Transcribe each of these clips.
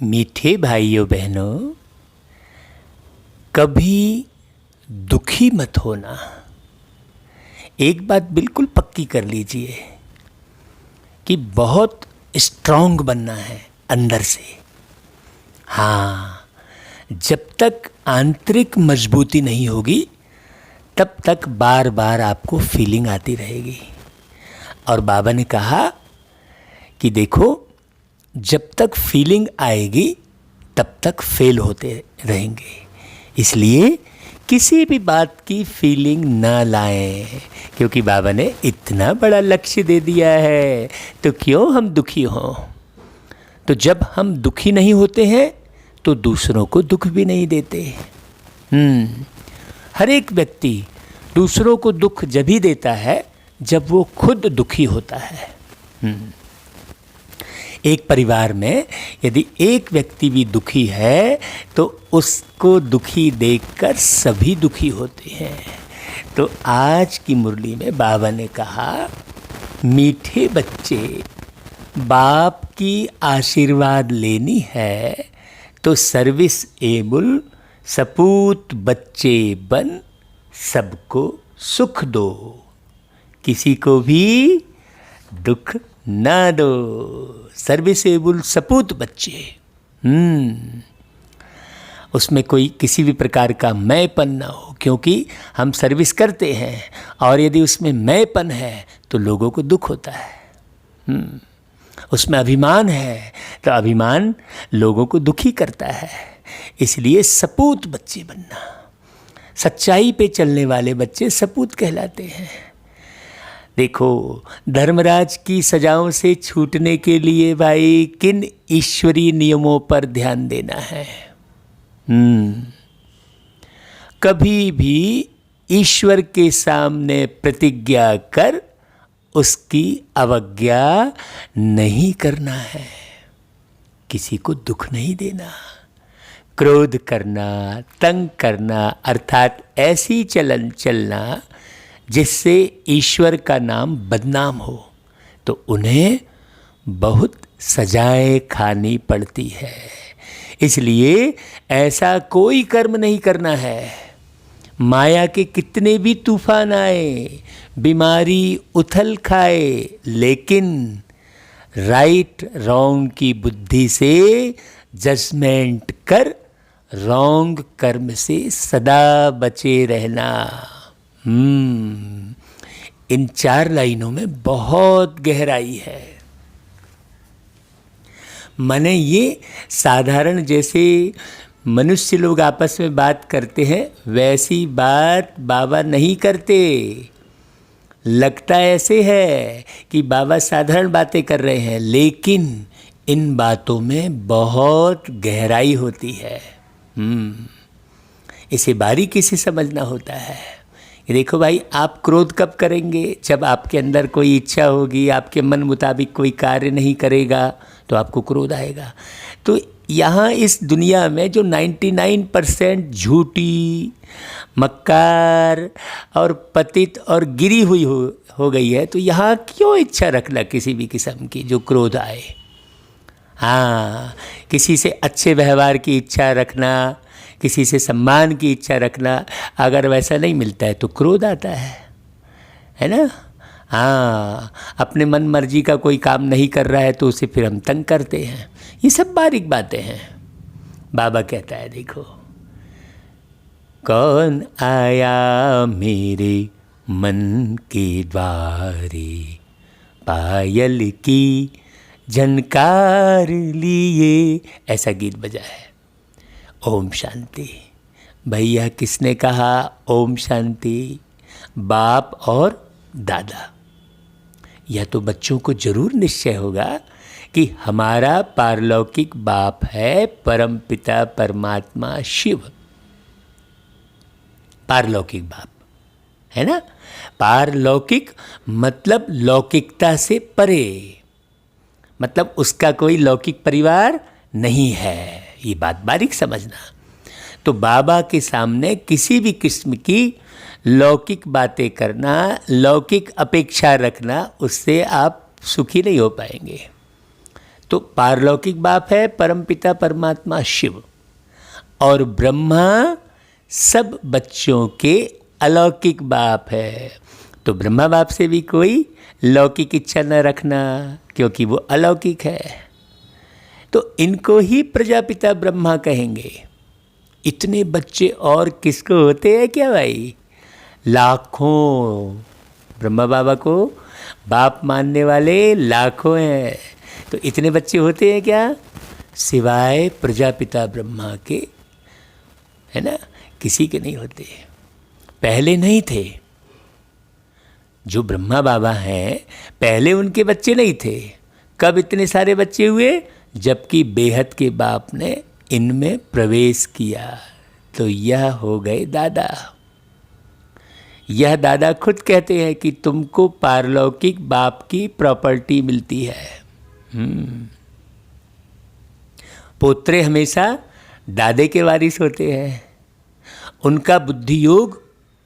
मीठे भाइयों बहनों, कभी दुखी मत होना। एक बात बिल्कुल पक्की कर लीजिए कि बहुत स्ट्रांग बनना है अंदर से। हाँ, जब तक आंतरिक मजबूती नहीं होगी तब तक बार बार आपको फीलिंग आती रहेगी। और बाबा ने कहा कि देखो, जब तक फीलिंग आएगी तब तक फेल होते रहेंगे। इसलिए किसी भी बात की फीलिंग ना लाएं, क्योंकि बाबा ने इतना बड़ा लक्ष्य दे दिया है, तो क्यों हम दुखी हों। तो जब हम दुखी नहीं होते हैं तो दूसरों को दुख भी नहीं देते। हर एक व्यक्ति दूसरों को दुख जब ही देता है जब वो खुद दुखी होता है। एक परिवार में यदि एक व्यक्ति भी दुखी है तो उसको दुखी देखकर सभी दुखी होते हैं। तो आज की मुरली में बाबा ने कहा, मीठे बच्चे, बाप की आशीर्वाद लेनी है तो सर्विस एबल सपूत बच्चे बन सबको सुख दो, किसी को भी दुख ना दो। सर्विसेबल सपूत बच्चे, उसमें कोई किसी भी प्रकार का मैंपन ना हो, क्योंकि हम सर्विस करते हैं और यदि उसमें मैंपन है तो लोगों को दुख होता है। उसमें अभिमान है तो अभिमान लोगों को दुखी करता है। इसलिए सपूत बच्चे बनना, सच्चाई पे चलने वाले बच्चे सपूत कहलाते हैं। देखो, धर्मराज की सजाओं से छूटने के लिए भाई किन ईश्वरीय नियमों पर ध्यान देना है। कभी भी ईश्वर के सामने प्रतिज्ञा कर उसकी अवज्ञा नहीं करना है। किसी को दुख नहीं देना। क्रोध करना, तंग करना, अर्थात ऐसी चलन चलना जिससे ईश्वर का नाम बदनाम हो, तो उन्हें बहुत सजाएं खानी पड़ती है। इसलिए ऐसा कोई कर्म नहीं करना है। माया के कितने भी तूफान आए, बीमारी उथल खाए, लेकिन राइट रॉन्ग की बुद्धि से जजमेंट कर रॉन्ग कर्म से सदा बचे रहना। इन 4 लाइनों में बहुत गहराई है। माने ये साधारण जैसे मनुष्य लोग आपस में बात करते हैं वैसी बात बाबा नहीं करते। लगता ऐसे है कि बाबा साधारण बातें कर रहे हैं, लेकिन इन बातों में बहुत गहराई होती है। इसे बारीकी से समझना होता है। देखो भाई, आप क्रोध कब करेंगे? जब आपके अंदर कोई इच्छा होगी, आपके मन मुताबिक कोई कार्य नहीं करेगा तो आपको क्रोध आएगा। तो यहाँ इस दुनिया में जो 99% झूठी, मक्कार और पतित और गिरी हुई हो गई है, तो यहाँ क्यों इच्छा रखना किसी भी किस्म की जो क्रोध आए। हाँ, किसी से अच्छे व्यवहार की इच्छा रखना, किसी से सम्मान की इच्छा रखना, अगर वैसा नहीं मिलता है तो क्रोध आता है ना। हाँ, अपने मन मर्जी का कोई काम नहीं कर रहा है तो उसे फिर हम तंग करते हैं। ये सब बारीक बातें हैं। बाबा कहता है, देखो, कौन आया मेरे मन के द्वारे, पायल की झनकार लिए, ऐसा गीत बजा है। ओम शांति। भैया किसने कहा ओम शांति? बाप और दादा। यह तो बच्चों को जरूर निश्चय होगा कि हमारा पारलौकिक बाप है परम पिता परमात्मा शिव। पारलौकिक बाप है ना। पारलौकिक मतलब लौकिकता से परे, मतलब उसका कोई लौकिक परिवार नहीं है। ये बात बारीक समझना। तो बाबा के सामने किसी भी किस्म की लौकिक बातें करना, लौकिक अपेक्षा रखना, उससे आप सुखी नहीं हो पाएंगे। तो पारलौकिक बाप है परमपिता परमात्मा शिव, और ब्रह्मा सब बच्चों के अलौकिक बाप है। तो ब्रह्मा बाप से भी कोई लौकिक इच्छा न रखना, क्योंकि वो अलौकिक है। तो इनको ही प्रजापिता ब्रह्मा कहेंगे। इतने बच्चे और किसको होते हैं क्या भाई? लाखों। ब्रह्मा बाबा को बाप मानने वाले लाखों हैं। तो इतने बच्चे होते हैं क्या? सिवाय प्रजापिता ब्रह्मा के, है ना, किसी के नहीं होते। पहले नहीं थे। जो ब्रह्मा बाबा हैं पहले उनके बच्चे नहीं थे। कब इतने सारे बच्चे हुए? जबकि बेहद के बाप ने इनमें प्रवेश किया, तो यह हो गए दादा। यह दादा खुद कहते हैं कि तुमको पारलौकिक बाप की प्रॉपर्टी मिलती है। पोत्रे हमेशा दादे के वारिस होते हैं। उनका बुद्धि योग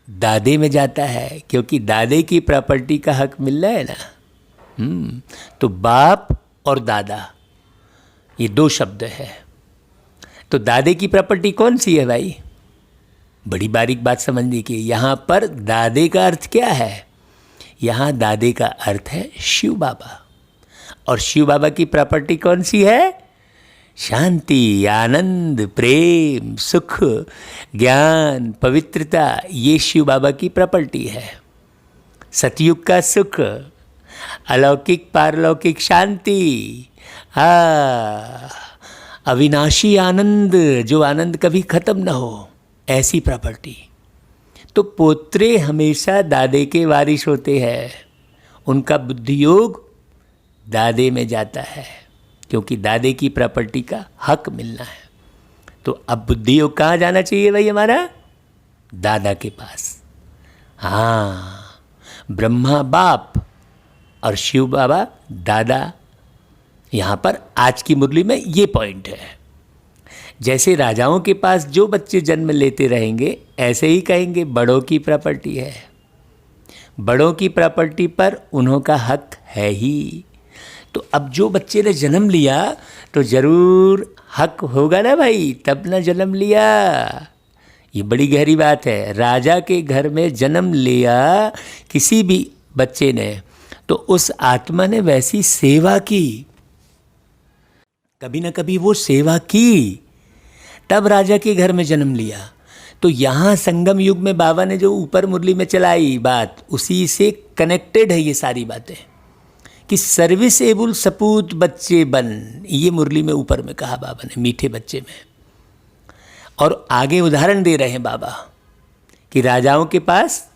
दादे में जाता है, क्योंकि दादे की प्रॉपर्टी का हक मिल रहा है ना। तो बाप और दादा ये दो शब्द है। तो दादे की प्रॉपर्टी कौन सी है भाई? बड़ी बारीक बात समझने की। यहाँ पर दादे का अर्थ क्या है? यहाँ दादे का अर्थ है शिव बाबा। और शिव बाबा की प्रॉपर्टी कौन सी है? शांति, आनंद, प्रेम, सुख, ज्ञान, पवित्रता, ये शिव बाबा की प्रॉपर्टी है। सतयुग का सुख, अलौकिक पारलौकिक शांति, अविनाशी आनंद, जो आनंद कभी खत्म न हो, ऐसी प्रॉपर्टी। तो पोत्रे हमेशा दादे के वारिस होते हैं। उनका बुद्धि योग दादे में जाता है, क्योंकि दादे की प्रॉपर्टी का हक मिलना है। तो अब बुद्धि योग कहाँ जाना चाहिए भाई हमारा? दादा के पास। हाँ, ब्रह्मा बाप और शिव बाबा दादा। यहाँ पर आज की मुरली में ये पॉइंट है। जैसे राजाओं के पास जो बच्चे जन्म लेते रहेंगे, ऐसे ही कहेंगे बड़ों की प्रॉपर्टी है। बड़ों की प्रॉपर्टी पर उन्हों का हक है ही। तो अब जो बच्चे ने जन्म लिया तो ज़रूर हक होगा ना भाई, तब ना जन्म लिया। ये बड़ी गहरी बात है। राजा के घर में जन्म लिया किसी भी बच्चे ने, तो उस आत्मा ने वैसी सेवा की, कभी ना कभी वो सेवा की, तब राजा के घर में जन्म लिया। तो यहाँ संगम युग में बाबा ने जो ऊपर मुरली में चलाई बात, उसी से कनेक्टेड है ये सारी बातें कि सर्विस एबल सपूत बच्चे बन। ये मुरली में ऊपर में कहा बाबा ने, मीठे बच्चे में। और आगे उदाहरण दे रहे हैं बाबा कि राजाओं के पास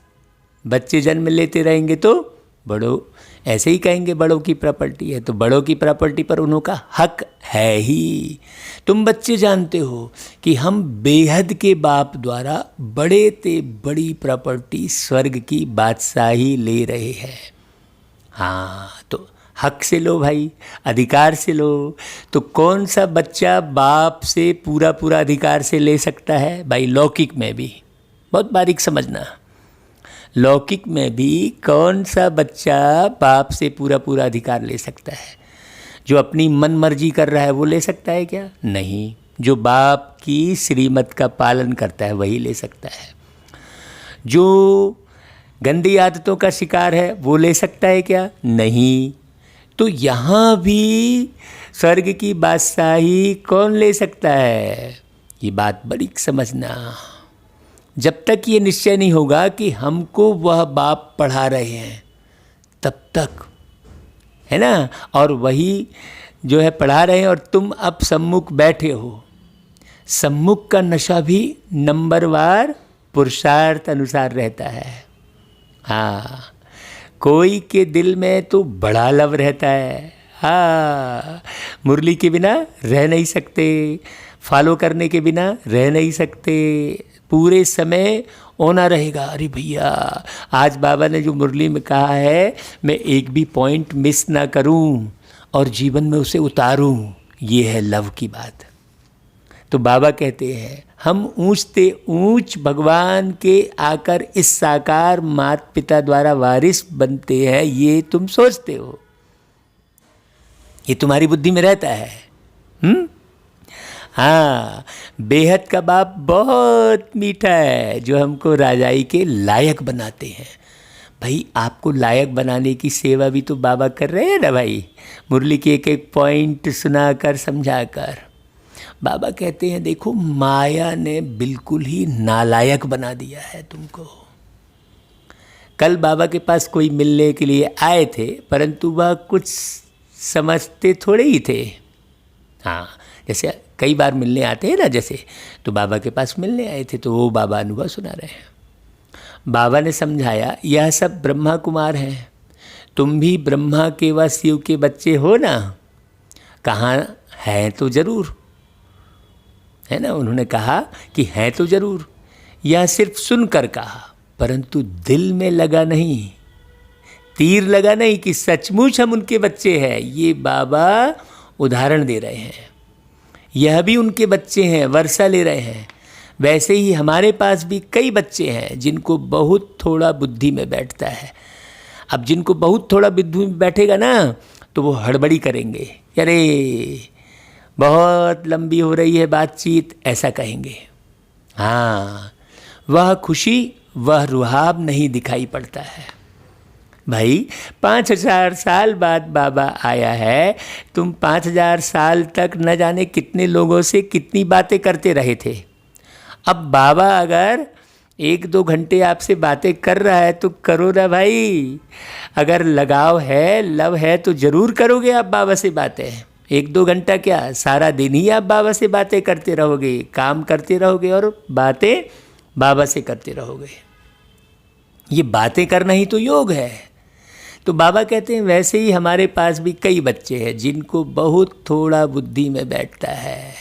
बच्चे जन्म लेते रहेंगे तो बड़ों, ऐसे ही कहेंगे बड़ों की प्रॉपर्टी है, तो बड़ों की प्रॉपर्टी पर उन्हों का हक है ही। तुम बच्चे जानते हो कि हम बेहद के बाप द्वारा बड़े ते बड़ी प्रॉपर्टी स्वर्ग की बादशाही ले रहे हैं। हाँ, तो हक से लो भाई, अधिकार से लो। तो कौन सा बच्चा बाप से पूरा पूरा अधिकार से ले सकता है भाई? लौकिक में भी, बहुत बारीक समझना, लौकिक में भी कौन सा बच्चा बाप से पूरा पूरा अधिकार ले सकता है? जो अपनी मन मर्जी कर रहा है वो ले सकता है क्या? नहीं। जो बाप की श्रीमत का पालन करता है वही ले सकता है। जो गंदी आदतों का शिकार है वो ले सकता है क्या? नहीं। तो यहाँ भी स्वर्ग की बादशाही कौन ले सकता है? ये बात बड़ी समझना। जब तक ये निश्चय नहीं होगा कि हमको वह बाप पढ़ा रहे हैं, तब तक, है ना, और वही जो है पढ़ा रहे हैं और तुम अब सम्मुख बैठे हो। सम्मुख का नशा भी नंबरवार पुरुषार्थ अनुसार रहता है। हाँ, कोई के दिल में तो बड़ा लव रहता है। हाँ, मुरली के बिना रह नहीं सकते, फॉलो करने के बिना रह नहीं सकते, पूरे समय होना रहेगा। अरे भैया, आज बाबा ने जो मुरली में कहा है मैं एक भी पॉइंट मिस ना करूं और जीवन में उसे उतारूं, ये है लव की बात। तो बाबा कहते हैं हम ऊंचते ऊंच भगवान के आकर इस साकार माता पिता द्वारा वारिस बनते हैं, ये तुम सोचते हो। ये तुम्हारी बुद्धि में रहता है। हाँ, बेहद का बाप बहुत मीठा है, जो हमको राजाई के लायक बनाते हैं। भाई आपको लायक बनाने की सेवा भी तो बाबा कर रहे हैं ना भाई, मुरली के एक एक पॉइंट सुनाकर समझाकर। बाबा कहते हैं देखो, माया ने बिल्कुल ही नालायक बना दिया है तुमको। कल बाबा के पास कोई मिलने के लिए आए थे, परंतु वह कुछ समझते थोड़े ही थे। हाँ, जैसे कई बार मिलने आते हैं ना, जैसे तो बाबा के पास मिलने आए थे, तो वो बाबा अनुभव सुना रहे हैं। बाबा ने समझाया, यह सब ब्रह्मा कुमार हैं, तुम भी ब्रह्मा के व शिव के बच्चे हो ना। कहाँ हैं तो ज़रूर, है ना। उन्होंने कहा कि हैं तो ज़रूर, यह सिर्फ सुनकर कहा, परंतु दिल में लगा नहीं, तीर लगा नहीं कि सचमुच हम उनके बच्चे हैं। ये बाबा उदाहरण दे रहे हैं, यह भी उनके बच्चे हैं, वर्षा ले रहे हैं। वैसे ही हमारे पास भी कई बच्चे हैं जिनको बहुत थोड़ा बुद्धि में बैठता है। अब जिनको बहुत थोड़ा बुद्धि में बैठेगा ना, तो वो हड़बड़ी करेंगे, अरे बहुत लंबी हो रही है बातचीत, ऐसा कहेंगे। हाँ, वह खुशी, वह रुहाब नहीं दिखाई पड़ता है। भाई 5000 साल बाद बाबा आया है, तुम 5000 साल तक न जाने कितने लोगों से कितनी बातें करते रहे थे। अब बाबा अगर 1-2 घंटे आपसे बातें कर रहा है तो करो ना भाई। अगर लगाव है, लव है, तो ज़रूर करोगे आप बाबा से बातें। 1-2 घंटा क्या, सारा दिन ही आप बाबा से बातें करते रहोगे, काम करते रहोगे और बातें बाबा से करते रहोगे। ये बातें करना ही तो योग है। तो बाबा कहते हैं वैसे ही हमारे पास भी कई बच्चे हैं जिनको बहुत थोड़ा बुद्धि में बैठता है।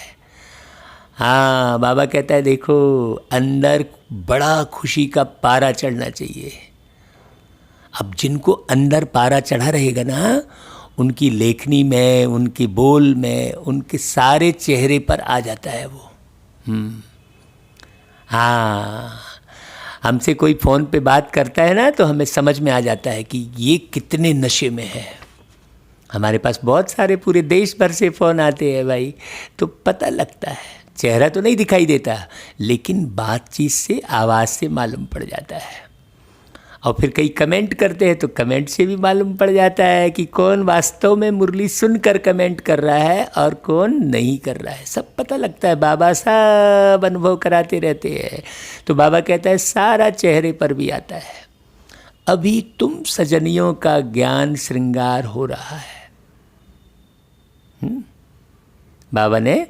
हाँ, बाबा कहता है देखो, अंदर बड़ा खुशी का पारा चढ़ना चाहिए। अब जिनको अंदर पारा चढ़ा रहेगा ना, उनकी लेखनी में, उनके बोल में, उनके सारे चेहरे पर आ जाता है वो। हाँ, हमसे कोई फ़ोन पे बात करता है ना, तो हमें समझ में आ जाता है कि ये कितने नशे में है। हमारे पास बहुत सारे पूरे देश भर से फ़ोन आते हैं भाई, तो पता लगता है। चेहरा तो नहीं दिखाई देता, लेकिन बातचीत से, आवाज़ से मालूम पड़ जाता है। और फिर कई कमेंट करते हैं, तो कमेंट से भी मालूम पड़ जाता है कि कौन वास्तव में मुरली सुनकर कमेंट कर रहा है और कौन नहीं कर रहा है। सब पता लगता है, बाबा सब अनुभव कराते रहते हैं। तो बाबा कहता है सारा चेहरे पर भी आता है। अभी तुम सजनियों का ज्ञान श्रृंगार हो रहा है। बाबा ने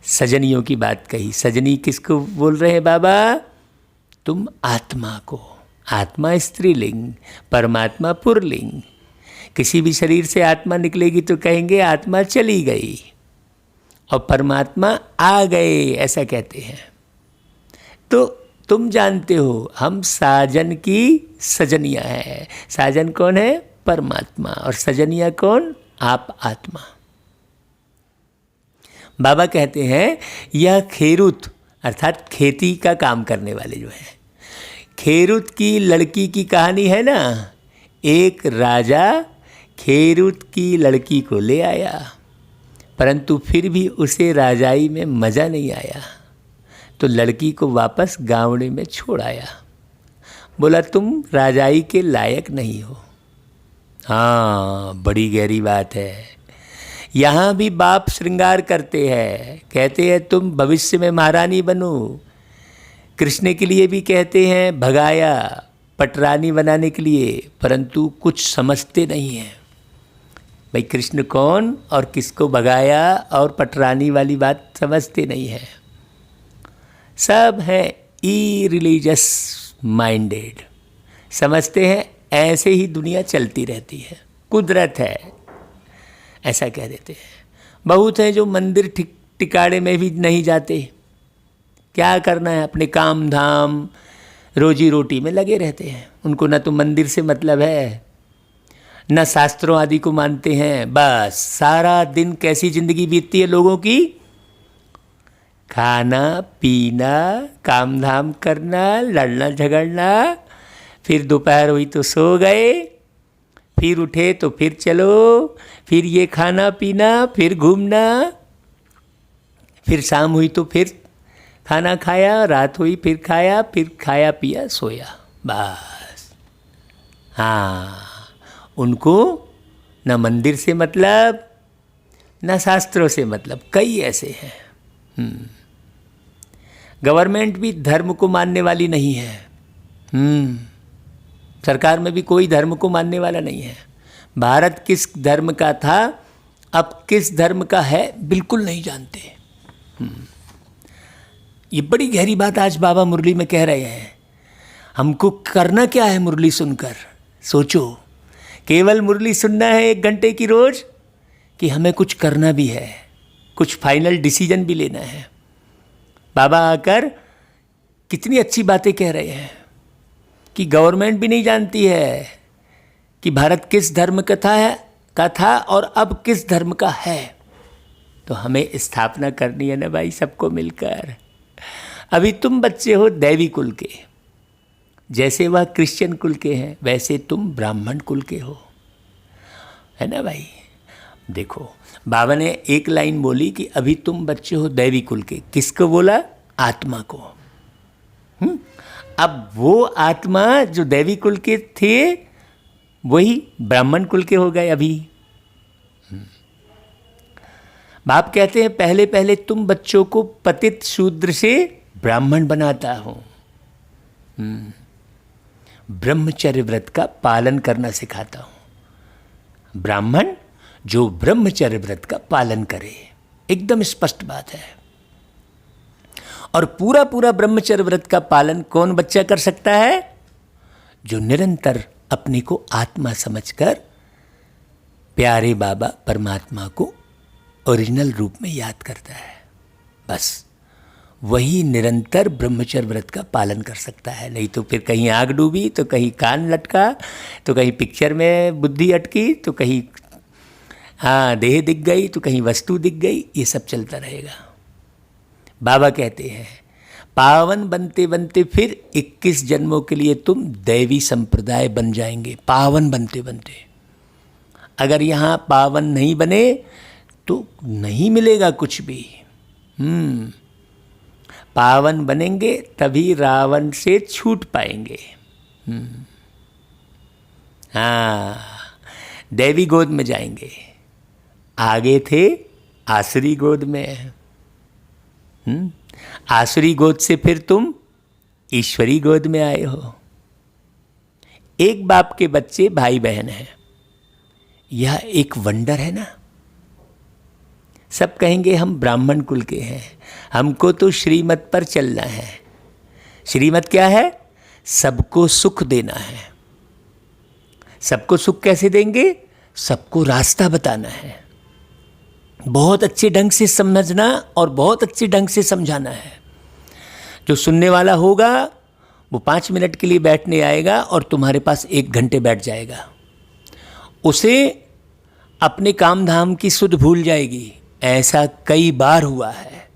सजनियों की बात कही। सजनी किसको बोल रहे हैं बाबा? तुम आत्मा को। आत्मा स्त्रीलिंग, परमात्मा पुरलिंग। किसी भी शरीर से आत्मा निकलेगी तो कहेंगे आत्मा चली गई और परमात्मा आ गए, ऐसा कहते हैं। तो तुम जानते हो हम साजन की सजनियाँ हैं। साजन कौन है? परमात्मा। और सजनिया कौन? आप आत्मा। बाबा कहते हैं यह खेरुत अर्थात खेती का काम करने वाले जो हैं, खेरुत की लड़की की कहानी है ना। एक राजा खेरुत की लड़की को ले आया, परंतु फिर भी उसे राजाई में मज़ा नहीं आया, तो लड़की को वापस गाँवड़े में छोड़ आया। बोला तुम राजाई के लायक नहीं हो। हाँ, बड़ी गहरी बात है। यहाँ भी बाप श्रृंगार करते हैं, कहते हैं तुम भविष्य में महारानी बनो। कृष्ण के लिए भी कहते हैं भगाया पटरानी बनाने के लिए, परंतु कुछ समझते नहीं हैं भाई कृष्ण कौन और किसको भगाया, और पटरानी वाली बात समझते नहीं है। सब हैं ई रिलीजियस माइंडेड, समझते हैं ऐसे ही दुनिया चलती रहती है, कुदरत है, ऐसा कह देते हैं। बहुत हैं जो मंदिर टिकाड़े में भी नहीं जाते। क्या करना है, अपने काम धाम रोजी रोटी में लगे रहते हैं। उनको न तो मंदिर से मतलब है, न शास्त्रों आदि को मानते हैं। बस सारा दिन कैसी ज़िंदगी बीतती है लोगों की? खाना पीना, काम धाम करना, लड़ना झगड़ना, फिर दोपहर हुई तो सो गए, फिर उठे तो फिर चलो, फिर ये खाना पीना, फिर घूमना, फिर शाम हुई तो फिर खाना खाया, रात हुई फिर खाया पिया सोया, बस। हाँ, उनको न मंदिर से मतलब, न शास्त्रों से मतलब। कई ऐसे हैं। गवर्नमेंट भी धर्म को मानने वाली नहीं है। सरकार में भी कोई धर्म को मानने वाला नहीं है। भारत किस धर्म का था, अब किस धर्म का है, बिल्कुल नहीं जानते। ये बड़ी गहरी बात आज बाबा मुरली में कह रहे हैं। हमको करना क्या है मुरली सुनकर? सोचो, केवल मुरली सुनना है 1 घंटे की रोज, कि हमें कुछ करना भी है, कुछ फाइनल डिसीजन भी लेना है। बाबा आकर कितनी अच्छी बातें कह रहे हैं कि गवर्नमेंट भी नहीं जानती है कि भारत किस धर्म का था और अब किस धर्म का है। तो हमें स्थापना करनी है ना भाई, सबको मिलकर। अभी तुम बच्चे हो दैवी कुल के, जैसे वह क्रिश्चियन कुल के हैं वैसे तुम ब्राह्मण कुल के हो, है ना भाई। देखो, बाबा ने एक लाइन बोली कि अभी तुम बच्चे हो दैवी कुल के। किसको बोला? आत्मा को। अब वो आत्मा जो दैवी कुल के थे वही ब्राह्मण कुल के हो गए अभी। बाप कहते हैं पहले पहले तुम बच्चों को पतित शूद्र से ब्राह्मण बनाता हूं। ब्रह्मचर्य व्रत का पालन करना सिखाता हूं। ब्राह्मण जो ब्रह्मचर्य व्रत का पालन करे, एकदम स्पष्ट बात है। और पूरा पूरा ब्रह्मचर्य व्रत का पालन कौन बच्चा कर सकता है? जो निरंतर अपने को आत्मा समझकर प्यारे बाबा परमात्मा को ओरिजिनल रूप में याद करता है। बस वही निरंतर ब्रह्मचर्य व्रत का पालन कर सकता है। नहीं तो फिर कहीं आग डूबी तो कहीं कान लटका, तो कहीं पिक्चर में बुद्धि अटकी, तो कहीं देह दिख गई, तो कहीं वस्तु दिख गई। ये सब चलता रहेगा। बाबा कहते हैं पावन बनते बनते फिर 21 जन्मों के लिए तुम दैवी संप्रदाय बन जाएंगे। पावन बनते बनते, अगर यहाँ पावन नहीं बने तो नहीं मिलेगा कुछ भी। पावन बनेंगे तभी रावण से छूट पाएंगे। हाँ, दैवी गोद में जाएंगे। आगे थे आसुरी गोद में। आसुरी गोद से फिर तुम ईश्वरी गोद में आए हो। एक बाप के बच्चे भाई बहन हैं, यह एक वंडर है ना। सब कहेंगे हम ब्राह्मण कुल के हैं, हमको तो श्रीमत पर चलना है। श्रीमत क्या है? सबको सुख देना है। सबको सुख कैसे देंगे? सबको रास्ता बताना है। बहुत अच्छे ढंग से समझना और बहुत अच्छे ढंग से समझाना है। जो सुनने वाला होगा वो 5 मिनट के लिए बैठने आएगा और तुम्हारे पास 1 घंटे बैठ जाएगा। उसे अपने काम धाम की सुध भूल जाएगी। ऐसा कई बार हुआ है।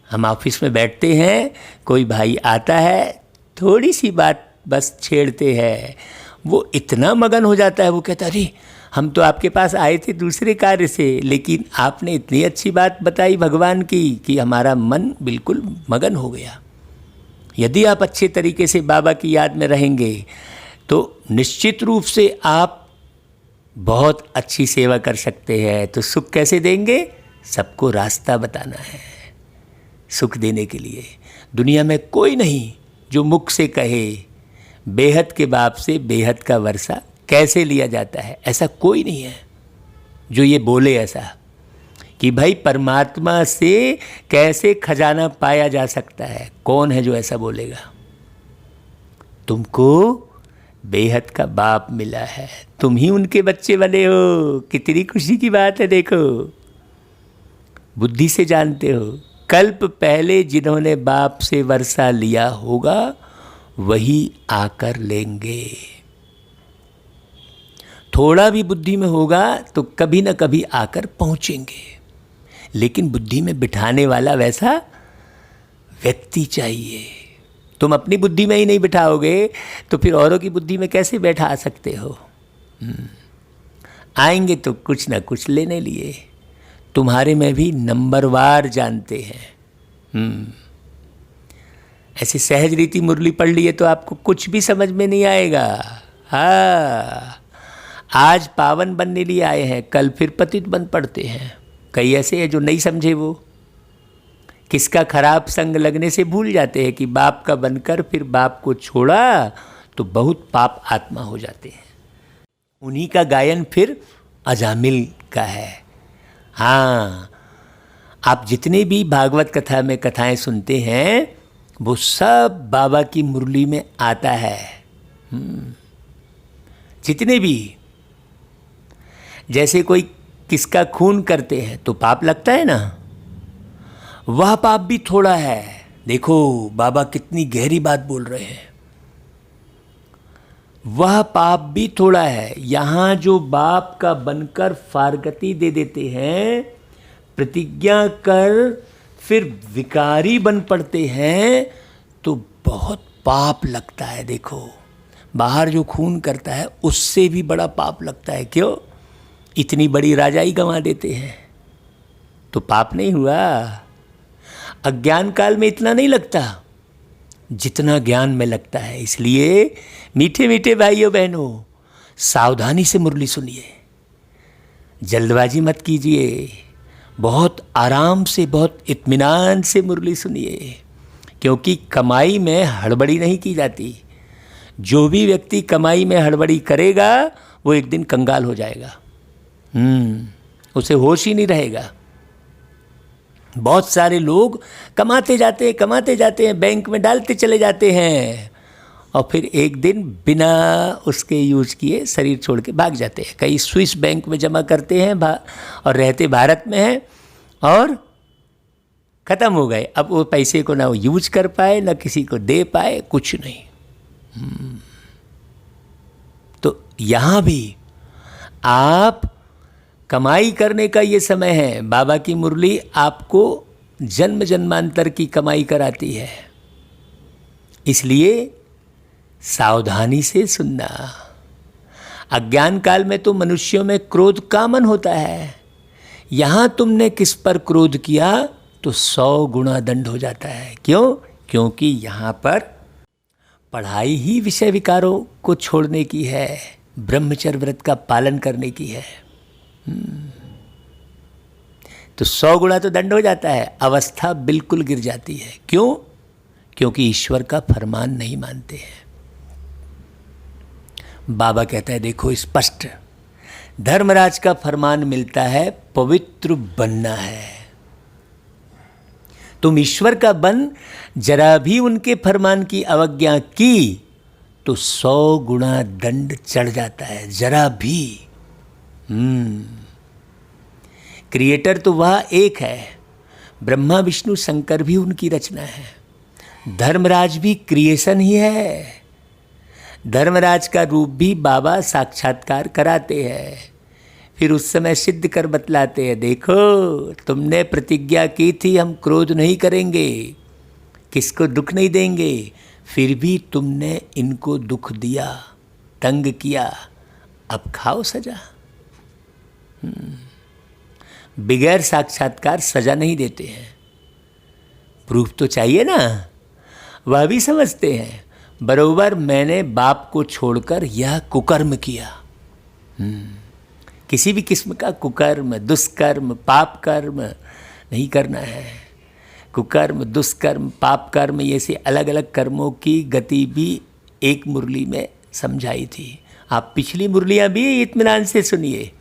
हम ऑफिस में बैठते हैं, कोई भाई आता है, थोड़ी सी बात बस छेड़ते हैं, वो इतना मगन हो जाता है, वो कहता है अरे हम तो आपके पास आए थे दूसरे कार्य से, लेकिन आपने इतनी अच्छी बात बताई भगवान की कि हमारा मन बिल्कुल मगन हो गया। यदि आप अच्छे तरीके से बाबा की याद में रहेंगे तो निश्चित रूप से आप बहुत अच्छी सेवा कर सकते हैं। तो सुख कैसे देंगे? सबको रास्ता बताना है सुख देने के लिए। दुनिया में कोई नहीं जो मुख से कहे बेहद के बाप से बेहद का वर्षा कैसे लिया जाता है। ऐसा कोई नहीं है जो ये बोले ऐसा कि भाई परमात्मा से कैसे खजाना पाया जा सकता है। कौन है जो ऐसा बोलेगा? तुमको बेहद का बाप मिला है, तुम ही उनके बच्चे बने हो। कितनी खुशी की बात है। देखो, बुद्धि से जानते हो, कल्प पहले जिन्होंने बाप से वर्षा लिया होगा वही आकर लेंगे। थोड़ा भी बुद्धि में होगा तो कभी ना कभी आकर पहुंचेंगे, लेकिन बुद्धि में बिठाने वाला वैसा व्यक्ति चाहिए। तुम अपनी बुद्धि में ही नहीं बिठाओगे तो फिर औरों की बुद्धि में कैसे बैठा सकते हो? आएंगे तो कुछ ना कुछ लेने लिए, तुम्हारे में भी नंबरवार जानते हैं। ऐसे सहज रीति मुरली पढ़ लिए तो आपको कुछ भी समझ में नहीं आएगा। हाँ, आज पावन बनने लिए आए हैं, कल फिर पतित बन पड़ते हैं। कई ऐसे हैं जो नहीं समझे, वो किसका खराब संग लगने से भूल जाते हैं कि बाप का बनकर फिर बाप को छोड़ा तो बहुत पाप आत्मा हो जाते हैं। उन्हीं का गायन फिर अजामिल का है। हाँ, आप जितने भी भागवत कथा में कथाएं सुनते हैं वो सब बाबा की मुरली में आता है। जितने भी, जैसे कोई किसका खून करते हैं तो पाप लगता है ना, वह पाप भी थोड़ा है। देखो बाबा कितनी गहरी बात बोल रहे हैं। वह पाप भी थोड़ा है। यहाँ जो बाप का बनकर फारगती दे देते हैं, प्रतिज्ञा कर फिर विकारी बन पड़ते हैं, तो बहुत पाप लगता है। देखो बाहर जो खून करता है उससे भी बड़ा पाप लगता है। क्यों? इतनी बड़ी राजाई गंवा देते हैं तो पाप नहीं हुआ। अज्ञान काल में इतना नहीं लगता जितना ज्ञान में लगता है। इसलिए मीठे मीठे भाइयों बहनों, सावधानी से मुरली सुनिए, जल्दबाजी मत कीजिए, बहुत आराम से बहुत इत्मीनान से मुरली सुनिए, क्योंकि कमाई में हड़बड़ी नहीं की जाती। जो भी व्यक्ति कमाई में हड़बड़ी करेगा वो एक दिन कंगाल हो जाएगा। उसे होश ही नहीं रहेगा। बहुत सारे लोग कमाते जाते हैं, बैंक में डालते चले जाते हैं और फिर एक दिन बिना उसके यूज किए शरीर छोड़ के भाग जाते हैं। कई स्विस बैंक में जमा करते हैं और रहते भारत में हैं और ख़त्म हो गए। अब वो पैसे को ना वो यूज कर पाए, ना किसी को दे पाए, कुछ नहीं। तो यहाँ भी आप कमाई करने का ये समय है। बाबा की मुरली आपको जन्म जन्मांतर की कमाई कराती है, इसलिए सावधानी से सुनना। अज्ञान काल में तो मनुष्यों में क्रोध कॉमन होता है। यहाँ तुमने किस पर क्रोध किया तो 100 गुना दंड हो जाता है। क्यों? क्योंकि यहाँ पर पढ़ाई ही विषय विकारों को छोड़ने की है, ब्रह्मचर्य व्रत का पालन करने की है। तो 100 गुना तो दंड हो जाता है, अवस्था बिल्कुल गिर जाती है। क्यों? क्योंकि ईश्वर का फरमान नहीं मानते हैं। बाबा कहता है देखो स्पष्ट, धर्मराज का फरमान मिलता है पवित्र बनना है। तुम ईश्वर का बन जरा भी उनके फरमान की अवज्ञा की तो 100 गुना दंड चढ़ जाता है। जरा भी। क्रिएटर तो वह एक है, ब्रह्मा विष्णु शंकर भी उनकी रचना है। धर्मराज भी क्रिएशन ही है। धर्मराज का रूप भी बाबा साक्षात्कार कराते हैं, फिर उस समय सिद्ध कर बतलाते हैं देखो तुमने प्रतिज्ञा की थी हम क्रोध नहीं करेंगे, किसको दुख नहीं देंगे, फिर भी तुमने इनको दुख दिया, तंग किया, अब खाओ सजा। बगैर साक्षात्कार सजा नहीं देते हैं। प्रूफ तो चाहिए ना। वह भी समझते हैं बरोबर मैंने बाप को छोड़कर यह कुकर्म किया। किसी भी किस्म का कुकर्म, दुष्कर्म, पाप कर्म नहीं करना है। कुकर्म, दुष्कर्म, पाप कर्म, ये से अलग अलग कर्मों की गति भी एक मुरली में समझाई थी। आप पिछली मुरलियाँ भी इत्मीनान से सुनिए।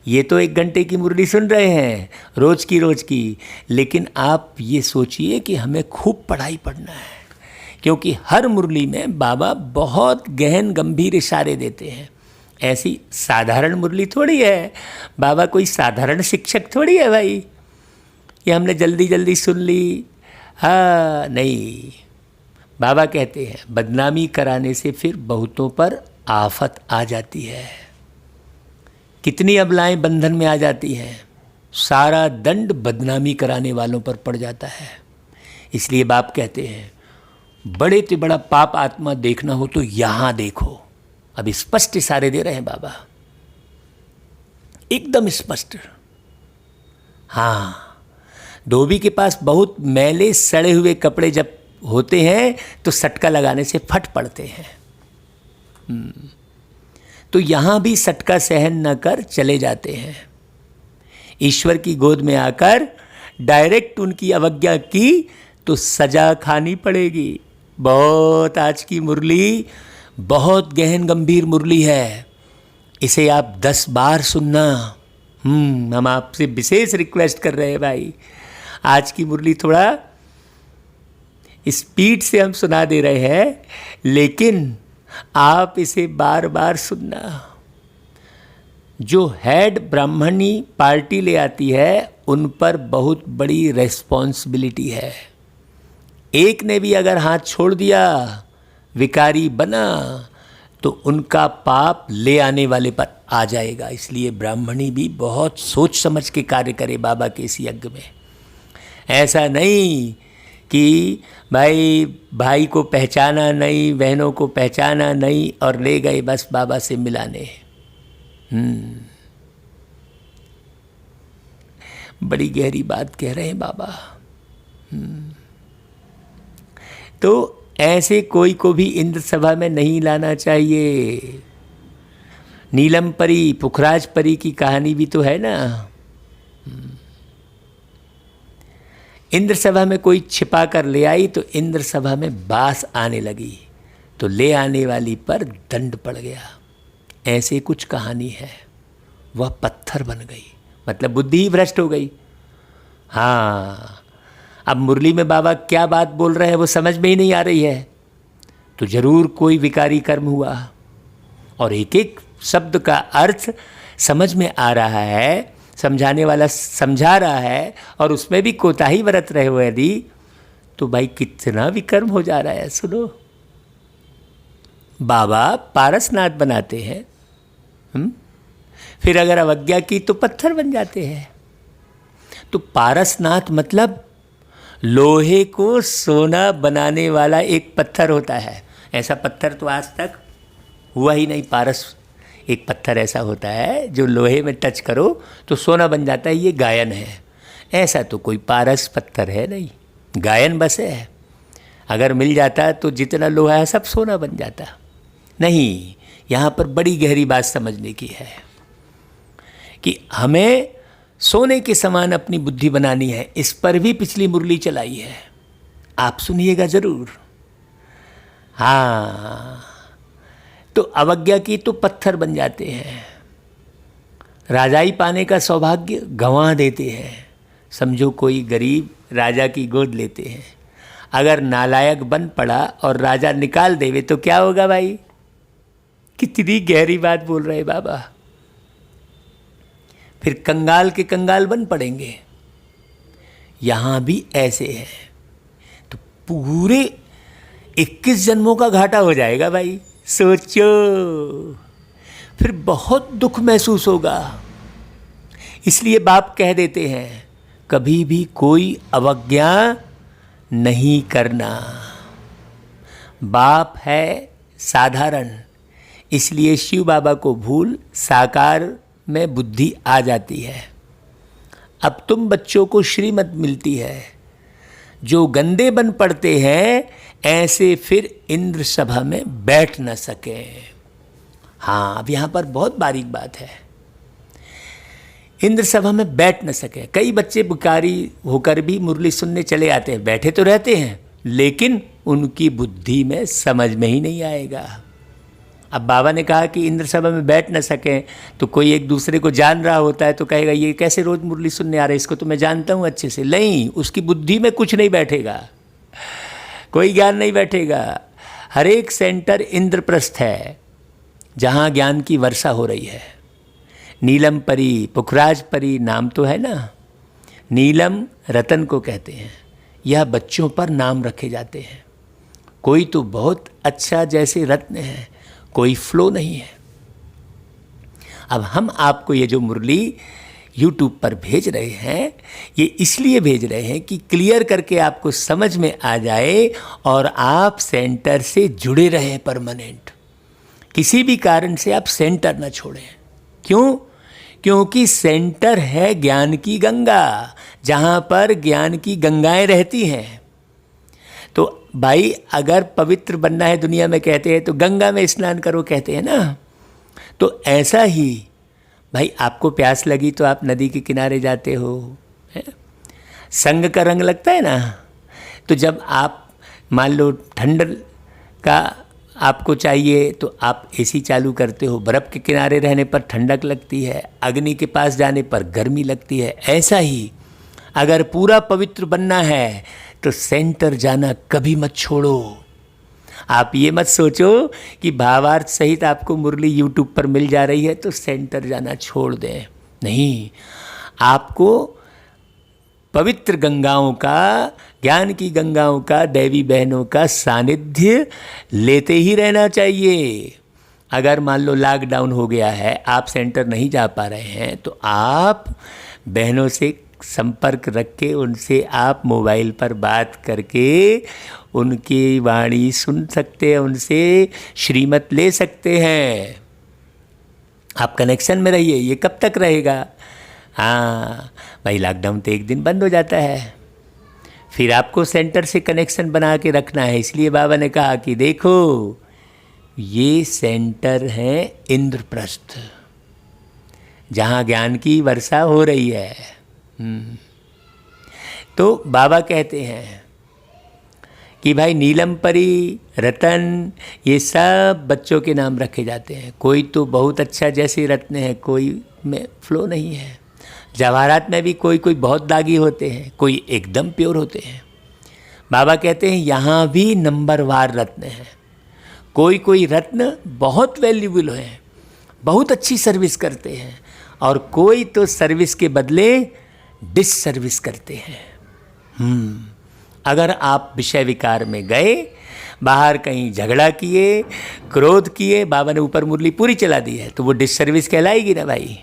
ये तो 1 घंटे की मुरली सुन रहे हैं रोज की, लेकिन आप ये सोचिए कि हमें खूब पढ़ाई पढ़ना है, क्योंकि हर मुरली में बाबा बहुत गहन गंभीर इशारे देते हैं। ऐसी साधारण मुरली थोड़ी है, बाबा कोई साधारण शिक्षक थोड़ी है भाई, ये हमने जल्दी जल्दी सुन ली। हाँ नहीं, बाबा कहते हैं बदनामी कराने से फिर बहुतों पर आफत आ जाती है। कितनी अबलाएं बंधन में आ जाती हैं, सारा दंड बदनामी कराने वालों पर पड़ जाता है। इसलिए बाप कहते हैं बड़े से बड़ा पाप आत्मा देखना हो तो यहाँ देखो, अब स्पष्ट इशारे दे रहे हैं बाबा, एकदम स्पष्ट। हाँ, धोबी के पास बहुत मैले सड़े हुए कपड़े जब होते हैं तो सटका लगाने से फट पड़ते हैं। तो यहाँ भी सटका सहन न कर चले जाते हैं। ईश्वर की गोद में आकर डायरेक्ट उनकी अवज्ञा की तो सजा खानी पड़ेगी। बहुत, आज की मुरली बहुत गहन गंभीर मुरली है, इसे आप 10 बार सुनना। हम आपसे विशेष रिक्वेस्ट कर रहे हैं भाई, आज की मुरली थोड़ा स्पीड से हम सुना दे रहे हैं, लेकिन आप इसे बार बार सुनना। जो हेड ब्राह्मणी पार्टी ले आती है उन पर बहुत बड़ी रेस्पॉन्सिबिलिटी है। एक ने भी अगर हाथ छोड़ दिया, विकारी बना, तो उनका पाप ले आने वाले पर आ जाएगा। इसलिए ब्राह्मणी भी बहुत सोच समझ के कार्य करे बाबा के इस यज्ञ में। ऐसा नहीं कि भाई को पहचाना नहीं, बहनों को पहचाना नहीं और ले गए बस बाबा से मिलाने। बड़ी गहरी बात कह रहे हैं बाबा। तो ऐसे कोई को भी इंद्र सभा में नहीं लाना चाहिए। नीलम परी, पुखराज परी की कहानी भी तो है ना। इंद्र सभा में कोई छिपा कर ले आई तो इंद्र सभा में बास आने लगी, तो ले आने वाली पर दंड पड़ गया। ऐसे कुछ कहानी है। वह पत्थर बन गई, मतलब बुद्धि ही भ्रष्ट हो गई। हाँ, अब मुरली में बाबा क्या बात बोल रहे हैं वो समझ में ही नहीं आ रही है, तो जरूर कोई विकारी कर्म हुआ। और एक एक शब्द का अर्थ समझ में आ रहा है, समझाने वाला समझा रहा है, और उसमें भी कोताही बरत रहे हो यदि, तो भाई कितना विकर्म हो जा रहा है। सुनो, बाबा पारसनाथ बनाते हैं, फिर अगर अवज्ञा की तो पत्थर बन जाते हैं। तो पारसनाथ मतलब लोहे को सोना बनाने वाला एक पत्थर होता है। ऐसा पत्थर तो आज तक हुआ ही नहीं। पारस एक पत्थर ऐसा होता है जो लोहे में टच करो तो सोना बन जाता है, ये गायन है। ऐसा तो कोई पारस पत्थर है नहीं, गायन बस है। अगर मिल जाता तो जितना लोहा है सब सोना बन जाता। नहीं, यहाँ पर बड़ी गहरी बात समझने की है कि हमें सोने के समान अपनी बुद्धि बनानी है। इस पर भी पिछली मुरली चलाई है, आप सुनिएगा जरूर। हाँ, तो अवज्ञा की तो पत्थर बन जाते हैं, राजाई पाने का सौभाग्य गंवा देते हैं। समझो कोई गरीब राजा की गोद लेते हैं, अगर नालायक बन पड़ा और राजा निकाल देवे तो क्या होगा भाई? कितनी गहरी बात बोल रहे बाबा। फिर कंगाल के कंगाल बन पड़ेंगे। यहाँ भी ऐसे है तो पूरे 21 जन्मों का घाटा हो जाएगा भाई। सोचो, फिर बहुत दुख महसूस होगा। इसलिए बाप कह देते हैं कभी भी कोई अवज्ञा नहीं करना। बाप है साधारण, इसलिए शिव बाबा को भूल साकार में बुद्धि आ जाती है। अब तुम बच्चों को श्रीमत मिलती है, जो गंदे बन पड़ते हैं ऐसे फिर इंद्र सभा में बैठ न सके। हाँ, अब यहाँ पर बहुत बारीक बात है। इंद्र सभा में बैठ न सके। कई बच्चे बुकारी होकर भी मुरली सुनने चले आते हैं, बैठे तो रहते हैं लेकिन उनकी बुद्धि में समझ में ही नहीं आएगा। अब बाबा ने कहा कि इंद्र सभा में बैठ न सकें, तो कोई एक दूसरे को जान रहा होता है तो कहेगा ये कैसे रोज मुरली सुनने आ रहे हैं, इसको तो मैं जानता हूँ अच्छे से। नहीं, उसकी बुद्धि में कुछ नहीं बैठेगा, कोई ज्ञान नहीं बैठेगा। हर एक सेंटर इंद्रप्रस्थ है जहाँ ज्ञान की वर्षा हो रही है। नीलम परी, पुखराज परी नाम तो है ना। नीलम रतन को कहते हैं। यह बच्चों पर नाम रखे जाते हैं। कोई तो बहुत अच्छा जैसे रत्न है, कोई फ्लो नहीं है। अब हम आपको ये जो मुरली YouTube पर भेज रहे हैं, ये इसलिए भेज रहे हैं कि क्लियर करके आपको समझ में आ जाए और आप सेंटर से जुड़े रहें परमानेंट, किसी भी कारण से आप सेंटर न छोड़ें। क्यों? क्योंकि सेंटर है ज्ञान की गंगा, जहाँ पर ज्ञान की गंगाएं रहती हैं। तो भाई अगर पवित्र बनना है दुनिया में कहते हैं तो गंगा में स्नान करो कहते हैं ना। तो ऐसा ही भाई आपको प्यास लगी तो आप नदी के किनारे जाते हो, संग का रंग लगता है ना। तो जब आप मान लो ठंड का आपको चाहिए तो आप एसी चालू करते हो, बर्फ़ के किनारे रहने पर ठंडक लगती है, अग्नि के पास जाने पर गर्मी लगती है। ऐसा ही अगर पूरा पवित्र बनना है तो सेंटर जाना कभी मत छोड़ो। आप ये मत सोचो कि भावार्थ सहित आपको मुरली यूट्यूब पर मिल जा रही है तो सेंटर जाना छोड़ दें। नहीं, आपको पवित्र गंगाओं का, ज्ञान की गंगाओं का, देवी बहनों का सानिध्य लेते ही रहना चाहिए। अगर मान लो लॉकडाउन हो गया है, आप सेंटर नहीं जा पा रहे हैं, तो आप बहनों से संपर्क रख के उनसे आप मोबाइल पर बात करके उनकी वाणी सुन सकते हैं, उनसे श्रीमत ले सकते हैं। आप कनेक्शन में रहिए। ये कब तक रहेगा? हाँ भाई, लॉकडाउन तो एक दिन बंद हो जाता है, फिर आपको सेंटर से कनेक्शन बना के रखना है। इसलिए बाबा ने कहा कि देखो ये सेंटर है इंद्रप्रस्थ, जहाँ ज्ञान की वर्षा हो रही है। तो बाबा कहते हैं कि भाई नीलम परी, रतन, ये सब बच्चों के नाम रखे जाते हैं। कोई तो बहुत अच्छा जैसे रत्न है, कोई में फ्लो नहीं है। जवाहरात में भी कोई कोई बहुत दागी होते हैं, कोई एकदम प्योर होते हैं। बाबा कहते हैं यहाँ भी नंबरवार रत्न है। कोई कोई रत्न बहुत वैल्यूबल हैं, बहुत अच्छी सर्विस करते हैं, और कोई तो सर्विस के बदले डिस सर्विस करते हैं। अगर आप विषय विकार में गए, बाहर कहीं झगड़ा किए, क्रोध किए, बाबा ने ऊपर मुरली पूरी चला दी है, तो वो डिस सर्विस कहलाएगी ना भाई।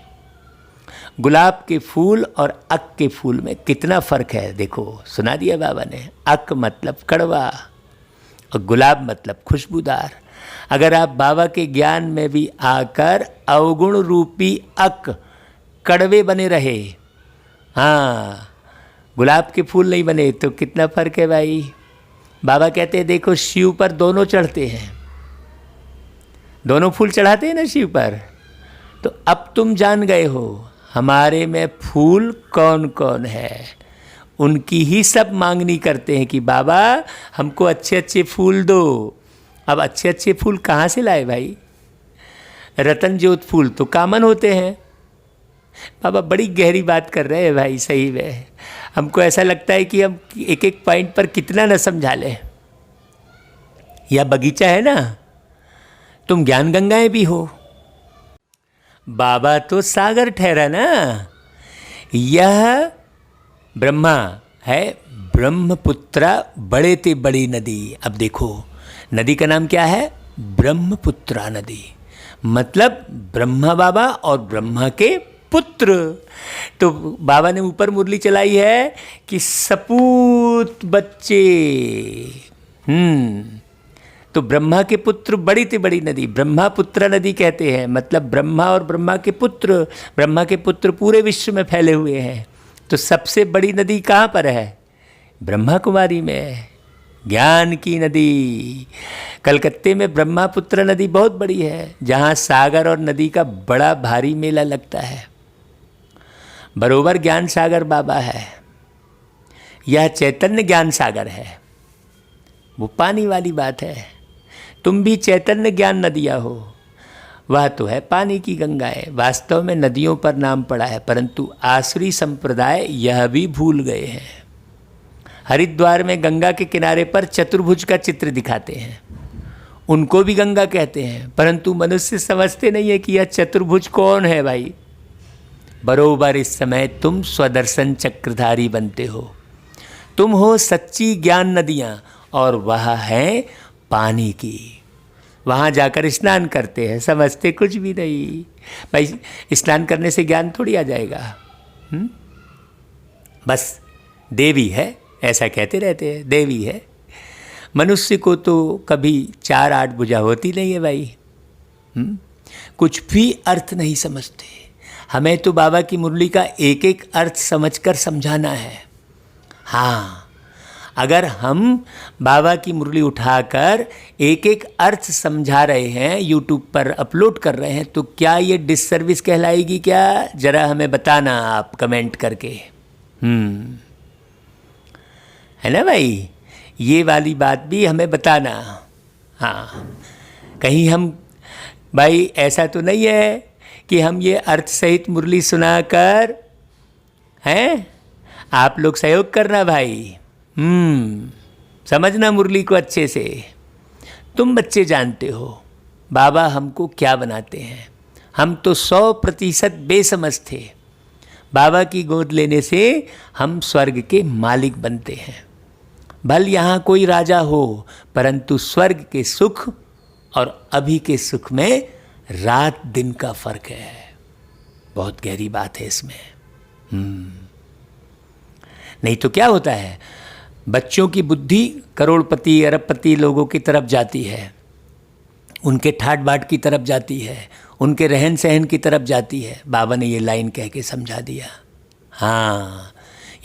गुलाब के फूल और अक के फूल में कितना फ़र्क है देखो, सुना दिया बाबा ने। अक मतलब कड़वा और गुलाब मतलब खुशबूदार। अगर आप बाबा के ज्ञान में भी आकर अवगुण रूपी अक कड़वे बने रहे, हाँ, गुलाब के फूल नहीं बने, तो कितना फ़र्क है भाई। बाबा कहते हैं देखो शिव पर दोनों चढ़ते हैं, दोनों फूल चढ़ाते हैं ना शिव पर। तो अब तुम जान गए हो हमारे में फूल कौन कौन है। उनकी ही सब मांगनी करते हैं कि बाबा हमको अच्छे अच्छे फूल दो। अब अच्छे अच्छे फूल कहाँ से लाए भाई? रतन ज्योत फूल तो कॉमन होते हैं। बाबा बड़ी गहरी बात कर रहे हैं भाई, सही में हमको ऐसा लगता है कि हम एक एक पॉइंट पर कितना न समझा लें। यह बगीचा है ना, तुम ज्ञान गंगाएं भी हो। बाबा तो सागर ठहरा ना। यह ब्रह्मा है, ब्रह्मपुत्रा बड़े ते बड़ी नदी। अब देखो नदी का नाम क्या है? ब्रह्मपुत्रा नदी, मतलब ब्रह्मा बाबा और ब्रह्मा के पुत्र। तो बाबा ने ऊपर मुरली चलाई है कि सपूत बच्चे। तो ब्रह्मा के पुत्र बड़ी ते बड़ी नदी, ब्रह्मा पुत्र नदी कहते हैं, मतलब ब्रह्मा और ब्रह्मा के पुत्र। ब्रह्मा के पुत्र पूरे विश्व में फैले हुए हैं। तो सबसे बड़ी नदी कहाँ पर है? ब्रह्मा कुमारी में, ज्ञान की नदी। कलकत्ते में ब्रह्मपुत्र नदी बहुत बड़ी है, जहाँ सागर और नदी का बड़ा भारी मेला लगता है। बरोबर ज्ञान सागर बाबा है, यह चैतन्य ज्ञान सागर है, वो पानी वाली बात है। तुम भी चैतन्य ज्ञान नदियाँ हो, वह तो है पानी की गंगाएं। वास्तव में नदियों पर नाम पड़ा है, परंतु आसुरी संप्रदाय यह भी भूल गए हैं। हरिद्वार में गंगा के किनारे पर चतुर्भुज का चित्र दिखाते हैं, उनको भी गंगा कहते हैं, परंतु मनुष्य समझते नहीं है कि यह चतुर्भुज कौन है भाई। बरोबर इस समय तुम स्वदर्शन चक्रधारी बनते हो, तुम हो सच्ची ज्ञान नदियाँ, और वह है पानी की। वहाँ जाकर स्नान करते हैं, समझते कुछ भी नहीं भाई। स्नान करने से ज्ञान थोड़ी आ जाएगा। बस देवी है ऐसा कहते रहते हैं, देवी है। मनुष्य को तो कभी 4-8 भुजा होती नहीं है भाई। कुछ भी अर्थ नहीं समझते। हमें तो बाबा की मुरली का एक एक अर्थ समझकर समझाना है। हाँ, अगर हम बाबा की मुरली उठाकर एक एक अर्थ समझा रहे हैं, यूट्यूब पर अपलोड कर रहे हैं, तो क्या ये डिससर्विस कहलाएगी क्या? ज़रा हमें बताना आप कमेंट करके। है ना भाई, ये वाली बात भी हमें बताना। हाँ, कहीं हम भाई ऐसा तो नहीं है कि हम ये अर्थ सहित मुरली सुनाकर, हैं, आप लोग सहयोग करना भाई। समझना मुरली को अच्छे से। तुम बच्चे जानते हो बाबा हमको क्या बनाते हैं। हम तो 100% बेसमझ थे। बाबा की गोद लेने से हम स्वर्ग के मालिक बनते हैं। भल यहाँ कोई राजा हो, परंतु स्वर्ग के सुख और अभी के सुख में रात दिन का फर्क है। बहुत गहरी बात है इसमें। नहीं तो क्या होता है, बच्चों की बुद्धि करोड़पति अरबपति लोगों की तरफ जाती है, उनके ठाट बाट की तरफ जाती है, उनके रहन सहन की तरफ जाती है। बाबा ने ये लाइन कह के समझा दिया। हाँ,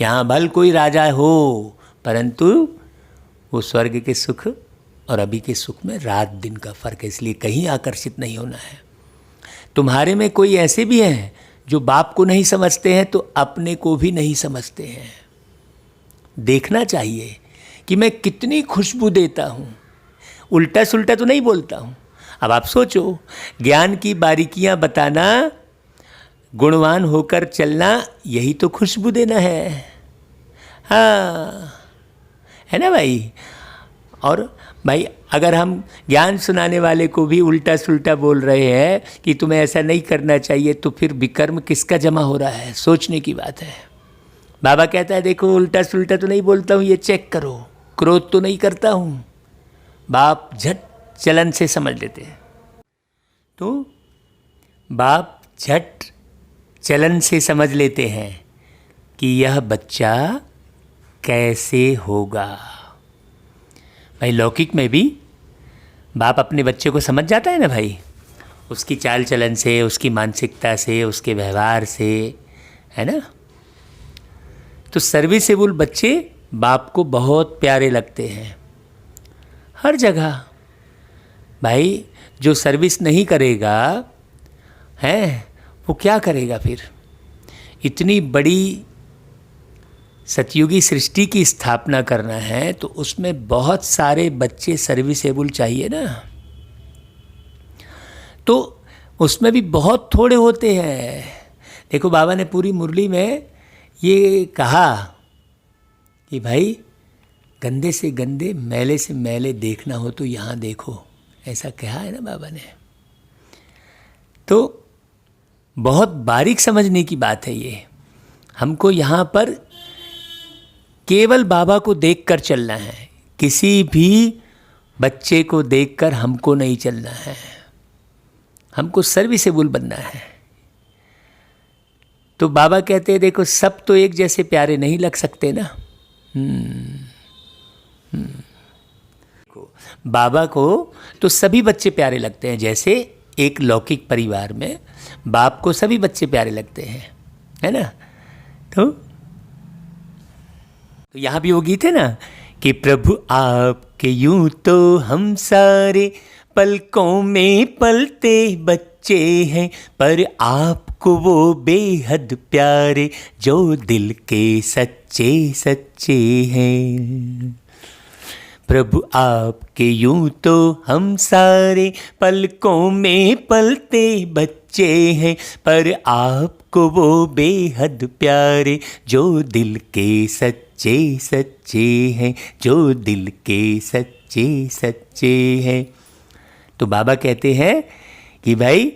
यहाँ भल कोई राजा हो, परंतु वो स्वर्ग के सुख और अभी के सुख में रात दिन का फर्क है, इसलिए कहीं आकर्षित नहीं होना है। तुम्हारे में कोई ऐसे भी हैं जो बाप को नहीं समझते हैं, तो अपने को भी नहीं समझते हैं। देखना चाहिए कि मैं कितनी खुशबू देता हूँ, उल्टा सुल्टा तो नहीं बोलता हूँ। अब आप सोचो, ज्ञान की बारीकियाँ बताना, गुणवान होकर चलना, यही तो खुशबू देना है। हाँ, है ना भाई। और भाई अगर हम ज्ञान सुनाने वाले को भी उल्टा सुल्टा बोल रहे हैं कि तुम्हें ऐसा नहीं करना चाहिए, तो फिर विकर्म किसका जमा हो रहा है? सोचने की बात है। बाबा कहता है देखो उल्टा सुल्टा तो नहीं बोलता हूँ, ये चेक करो, क्रोध तो नहीं करता हूँ। बाप झट चलन से समझ लेते हैं। तो बाप झट चलन से समझ लेते हैं कि यह बच्चा कैसे होगा। भाई लौकिक में भी बाप अपने बच्चे को समझ जाता है ना भाई, उसकी चाल चलन से, उसकी मानसिकता से, उसके व्यवहार से, है ना। तो सर्विसेबल बच्चे बाप को बहुत प्यारे लगते हैं हर जगह। भाई जो सर्विस नहीं करेगा है, वो क्या करेगा फिर? इतनी बड़ी सतयुगी सृष्टि की स्थापना करना है, तो उसमें बहुत सारे बच्चे सर्विसेबल चाहिए ना। तो उसमें भी बहुत थोड़े होते हैं। देखो बाबा ने पूरी मुरली में ये कहा कि भाई गंदे से गंदे, मैले से मैले देखना हो तो यहाँ देखो, ऐसा कहा है ना बाबा ने। तो बहुत बारीक समझने की बात है ये। हमको यहाँ पर केवल बाबा को देखकर चलना है, किसी भी बच्चे को देखकर हमको नहीं चलना है। हमको सर्विसेबल बनना है। तो बाबा कहते हैं देखो सब तो एक जैसे प्यारे नहीं लग सकते ना। बाबा को तो सभी बच्चे प्यारे लगते हैं, जैसे एक लौकिक परिवार में बाप को सभी बच्चे प्यारे लगते हैं, है ना। तो यहाँ भी वो गीत है ना कि प्रभु आपके यूं तो हम सारे पलकों में पलते बच्चे हैं, पर आपको वो बेहद प्यारे जो दिल के सच्चे सच्चे हैं। प्रभु आपके यूं तो हम सारे पलकों में पलते बच्चे हैं, पर आपको वो बेहद प्यारे जो दिल के सच्चे सच्चे हैं, जो दिल के सच्चे सच्चे हैं। तो बाबा कहते हैं कि भाई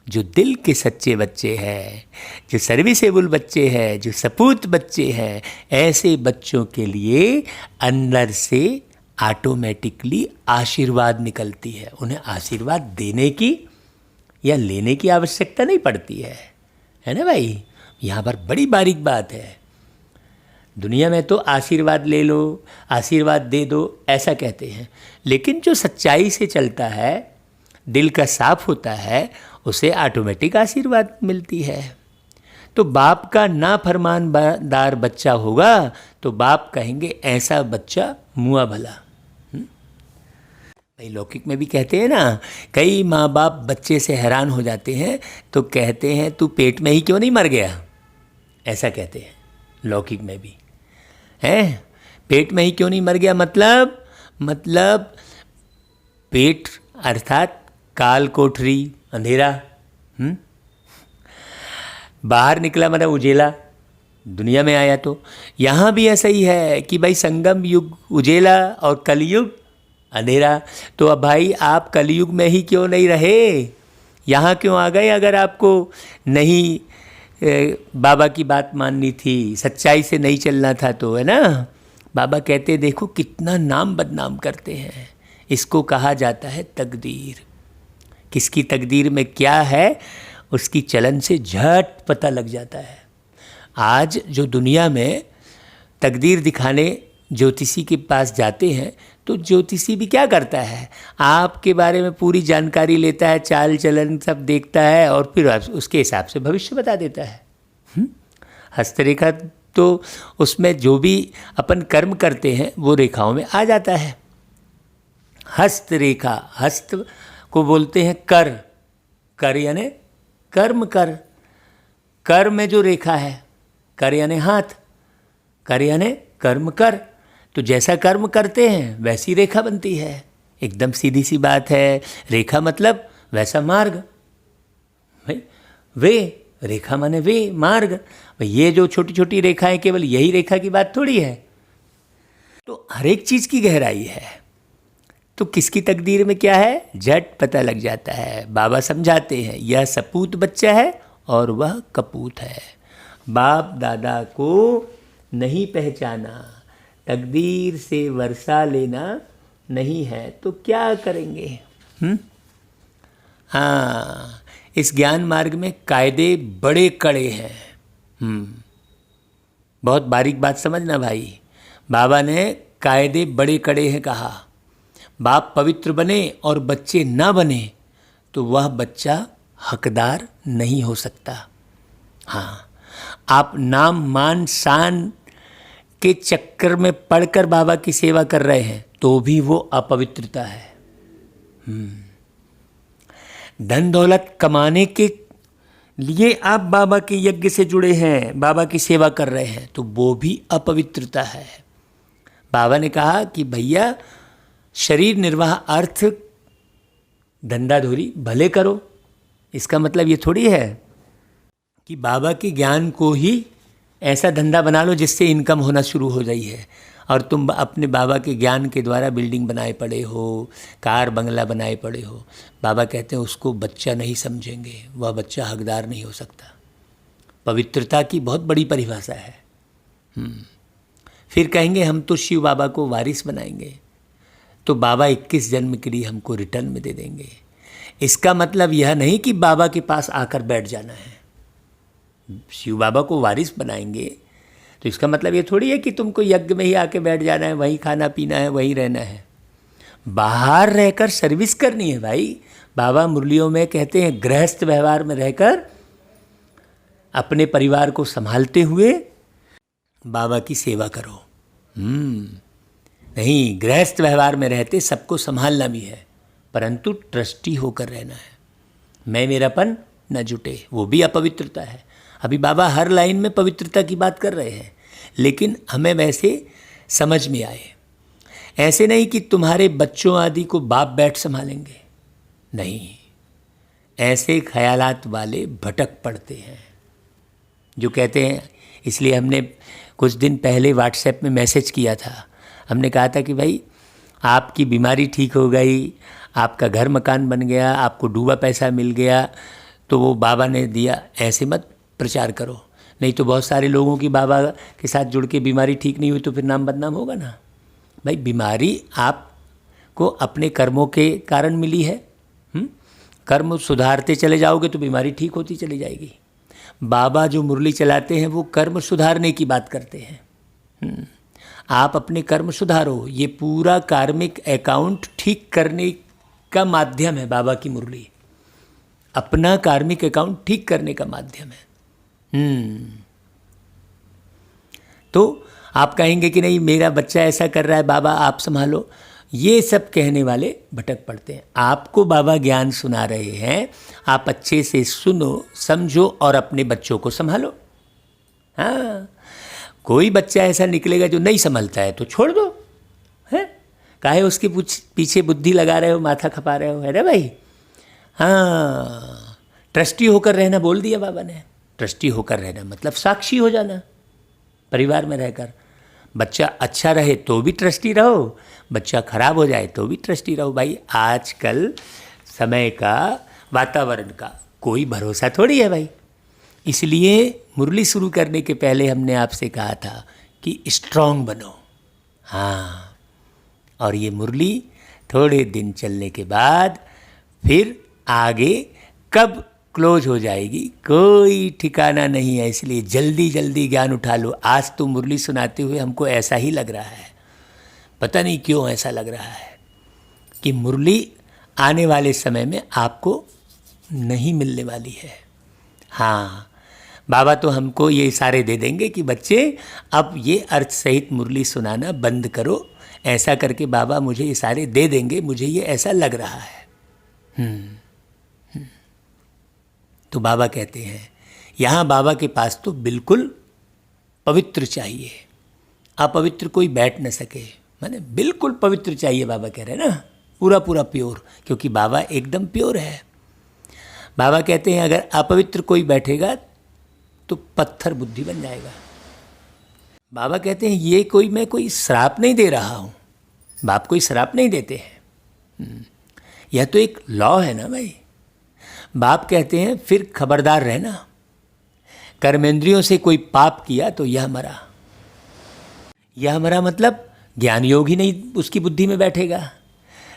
जो दिल के सच्चे बच्चे हैं, जो सर्विसेबल बच्चे हैं, जो सपूत बच्चे हैं, ऐसे बच्चों के लिए अंदर से ऑटोमेटिकली आशीर्वाद निकलती है। उन्हें आशीर्वाद देने की या लेने की आवश्यकता नहीं पड़ती है ना भाई। यहाँ पर बड़ी बारीक बात है। दुनिया में तो आशीर्वाद ले लो, आशीर्वाद दे दो, ऐसा कहते हैं। लेकिन जो सच्चाई से चलता है, दिल का साफ होता है उसे ऑटोमेटिक आशीर्वाद मिलती है। तो बाप का ना फरमानदार बच्चा होगा तो बाप कहेंगे ऐसा बच्चा मुआ भला। भाई लौकिक में भी कहते हैं ना, कई माँ बाप बच्चे से हैरान हो जाते हैं तो कहते हैं तू पेट में ही क्यों नहीं मर गया, ऐसा कहते हैं लौकिक में भी हैं, पेट में ही क्यों नहीं मर गया मतलब पेट अर्थात काल कोठरी अंधेरा, बाहर निकला मतलब उजेला, दुनिया में आया। तो यहाँ भी ऐसा ही है कि भाई संगम युग उजेला और कलयुग अंधेरा। तो अब भाई आप कलयुग में ही क्यों नहीं रहे, यहाँ क्यों आ गए? अगर आपको नहीं बाबा की बात माननी थी, सच्चाई से नहीं चलना था तो, है ना। बाबा कहते देखो कितना नाम बदनाम करते हैं, इसको कहा जाता है तकदीर। किसकी तकदीर में क्या है उसकी चलन से झट पता लग जाता है। आज जो दुनिया में तकदीर दिखाने ज्योतिषी के पास जाते हैं तो ज्योतिषी भी क्या करता है, आपके बारे में पूरी जानकारी लेता है, चाल चलन सब देखता है और फिर उसके हिसाब से भविष्य बता देता है। हस्तरेखा तो उसमें जो भी अपन कर्म करते हैं वो रेखाओं में आ जाता है। हस्तरेखा, हस्त को बोलते हैं कर, कर यानी कर्म कर, कर में जो रेखा है, कर यानी हाथ, कर यानी कर्म कर। तो जैसा कर्म करते हैं वैसी रेखा बनती है, एकदम सीधी सी बात है। रेखा मतलब वैसा मार्ग, भाई वे रेखा माने वे मार्ग। भाई ये जो छोटी छोटी रेखाएं केवल यही रेखा की बात थोड़ी है, तो हर एक चीज़ की गहराई है। तो किसकी तकदीर में क्या है झट पता लग जाता है। बाबा समझाते हैं यह सपूत बच्चा है और वह कपूत है। बाप दादा को नहीं पहचाना, तकदीर से वर्षा लेना नहीं है तो क्या करेंगे? हाँ, इस ज्ञान मार्ग में कायदे बड़े कड़े हैं। बहुत बारीक बात समझना भाई, बाबा ने कायदे बड़े कड़े हैं कहा। बाप पवित्र बने और बच्चे ना बने तो वह बच्चा हकदार नहीं हो सकता। हाँ, आप नाम मान शान के चक्कर में पढ़कर बाबा की सेवा कर रहे हैं तो भी वो अपवित्रता है। धन दौलत कमाने के लिए आप बाबा के यज्ञ से जुड़े हैं, बाबा की सेवा कर रहे हैं तो वो भी अपवित्रता है। बाबा ने कहा कि भैया शरीर निर्वाह अर्थ धंधाधोरी भले करो, इसका मतलब ये थोड़ी है कि बाबा के ज्ञान को ही ऐसा धंधा बना लो जिससे इनकम होना शुरू हो गई है और तुम अपने बाबा के ज्ञान के द्वारा बिल्डिंग बनाए पड़े हो, कार बंगला बनाए पड़े हो। बाबा कहते हैं उसको बच्चा नहीं समझेंगे, वह बच्चा हकदार नहीं हो सकता। पवित्रता की बहुत बड़ी परिभाषा है। फिर कहेंगे हम तो शिव बाबा को वारिस बनाएंगे तो बाबा 21 जन्म के लिए हमको रिटर्न में दे देंगे। इसका मतलब यह नहीं कि बाबा के पास आकर बैठ जाना है। शिव बाबा को वारिस बनाएंगे तो इसका मतलब ये थोड़ी है कि तुमको यज्ञ में ही आके बैठ जाना है, वहीं खाना पीना है, वहीं रहना है। बाहर रहकर सर्विस करनी है भाई। बाबा मुरलियों में कहते हैं गृहस्थ व्यवहार में रहकर अपने परिवार को संभालते हुए बाबा की सेवा करो। नहीं, गृहस्थ व्यवहार में रहते सबको संभालना भी है परंतु ट्रस्टी होकर रहना है। मैं मेरापन न जुटे, वो भी अपवित्रता है। अभी बाबा हर लाइन में पवित्रता की बात कर रहे हैं लेकिन हमें वैसे समझ में आए। ऐसे नहीं कि तुम्हारे बच्चों आदि को बाप बैठ संभालेंगे, नहीं, ऐसे ख्यालात वाले भटक पड़ते हैं जो कहते हैं। इसलिए हमने कुछ दिन पहले व्हाट्सएप में मैसेज किया था, हमने कहा था कि भाई आपकी बीमारी ठीक हो गई, आपका घर मकान बन गया, आपको डूबा पैसा मिल गया तो वो बाबा ने दिया, ऐसे मत प्रचार करो। नहीं तो बहुत सारे लोगों की बाबा के साथ जुड़ के बीमारी ठीक नहीं हुई तो फिर नाम बदनाम होगा ना। भाई बीमारी आपको अपने कर्मों के कारण मिली है। कर्म सुधारते चले जाओगे तो बीमारी ठीक होती चली जाएगी। बाबा जो मुरली चलाते हैं वो कर्म सुधारने की बात करते हैं। आप अपने कर्म सुधारो, ये पूरा कार्मिक अकाउंट ठीक करने का माध्यम है बाबा की मुरली, अपना कार्मिक अकाउंट ठीक करने का माध्यम है। तो आप कहेंगे कि नहीं मेरा बच्चा ऐसा कर रहा है, बाबा आप संभालो, ये सब कहने वाले भटक पड़ते हैं। आपको बाबा ज्ञान सुना रहे हैं, आप अच्छे से सुनो, समझो और अपने बच्चों को संभालो। हाँ, कोई बच्चा ऐसा निकलेगा जो नहीं संभलता है तो छोड़ दो, है काहे उसके पीछे बुद्धि लगा रहे हो, माथा खपा रहे हो, है ना भाई। हाँ, ट्रस्टी होकर रहना बोल दिया बाबा ने। ट्रस्टी होकर रहना मतलब साक्षी हो जाना, परिवार में रहकर। बच्चा अच्छा रहे तो भी ट्रस्टी रहो, बच्चा खराब हो जाए तो भी ट्रस्टी रहो। भाई आजकल समय का, वातावरण का कोई भरोसा थोड़ी है भाई। इसलिए मुरली शुरू करने के पहले हमने आपसे कहा था कि स्ट्रांग बनो। हाँ, और ये मुरली थोड़े दिन चलने के बाद फिर आगे कब क्लोज हो जाएगी कोई ठिकाना नहीं है। इसलिए जल्दी जल्दी ज्ञान उठा लो। आज तो मुरली सुनाते हुए हमको ऐसा ही लग रहा है, पता नहीं क्यों ऐसा लग रहा है कि मुरली आने वाले समय में आपको नहीं मिलने वाली है। हाँ, बाबा तो हमको ये इशारे दे देंगे कि बच्चे अब ये अर्थ सहित मुरली सुनाना बंद करो, ऐसा करके बाबा मुझे इशारे दे देंगे, मुझे ये ऐसा लग रहा है। तो बाबा कहते हैं यहाँ बाबा के पास तो बिल्कुल पवित्र चाहिए, अपवित्र कोई बैठ न सके, माने बिल्कुल पवित्र चाहिए। बाबा कह रहे हैं ना, पूरा पूरा प्योर, क्योंकि बाबा एकदम प्योर है। बाबा कहते हैं अगर अपवित्र कोई बैठेगा तो पत्थर बुद्धि बन जाएगा। बाबा कहते हैं ये कोई, मैं कोई श्राप नहीं दे रहा हूँ, बाप कोई श्राप नहीं देते हैं, यह तो एक लॉ है ना भाई। बाप कहते हैं फिर खबरदार रहना, कर्मेंद्रियों से कोई पाप किया तो यह मरा। यह मरा मतलब ज्ञान योग ही नहीं उसकी बुद्धि में बैठेगा,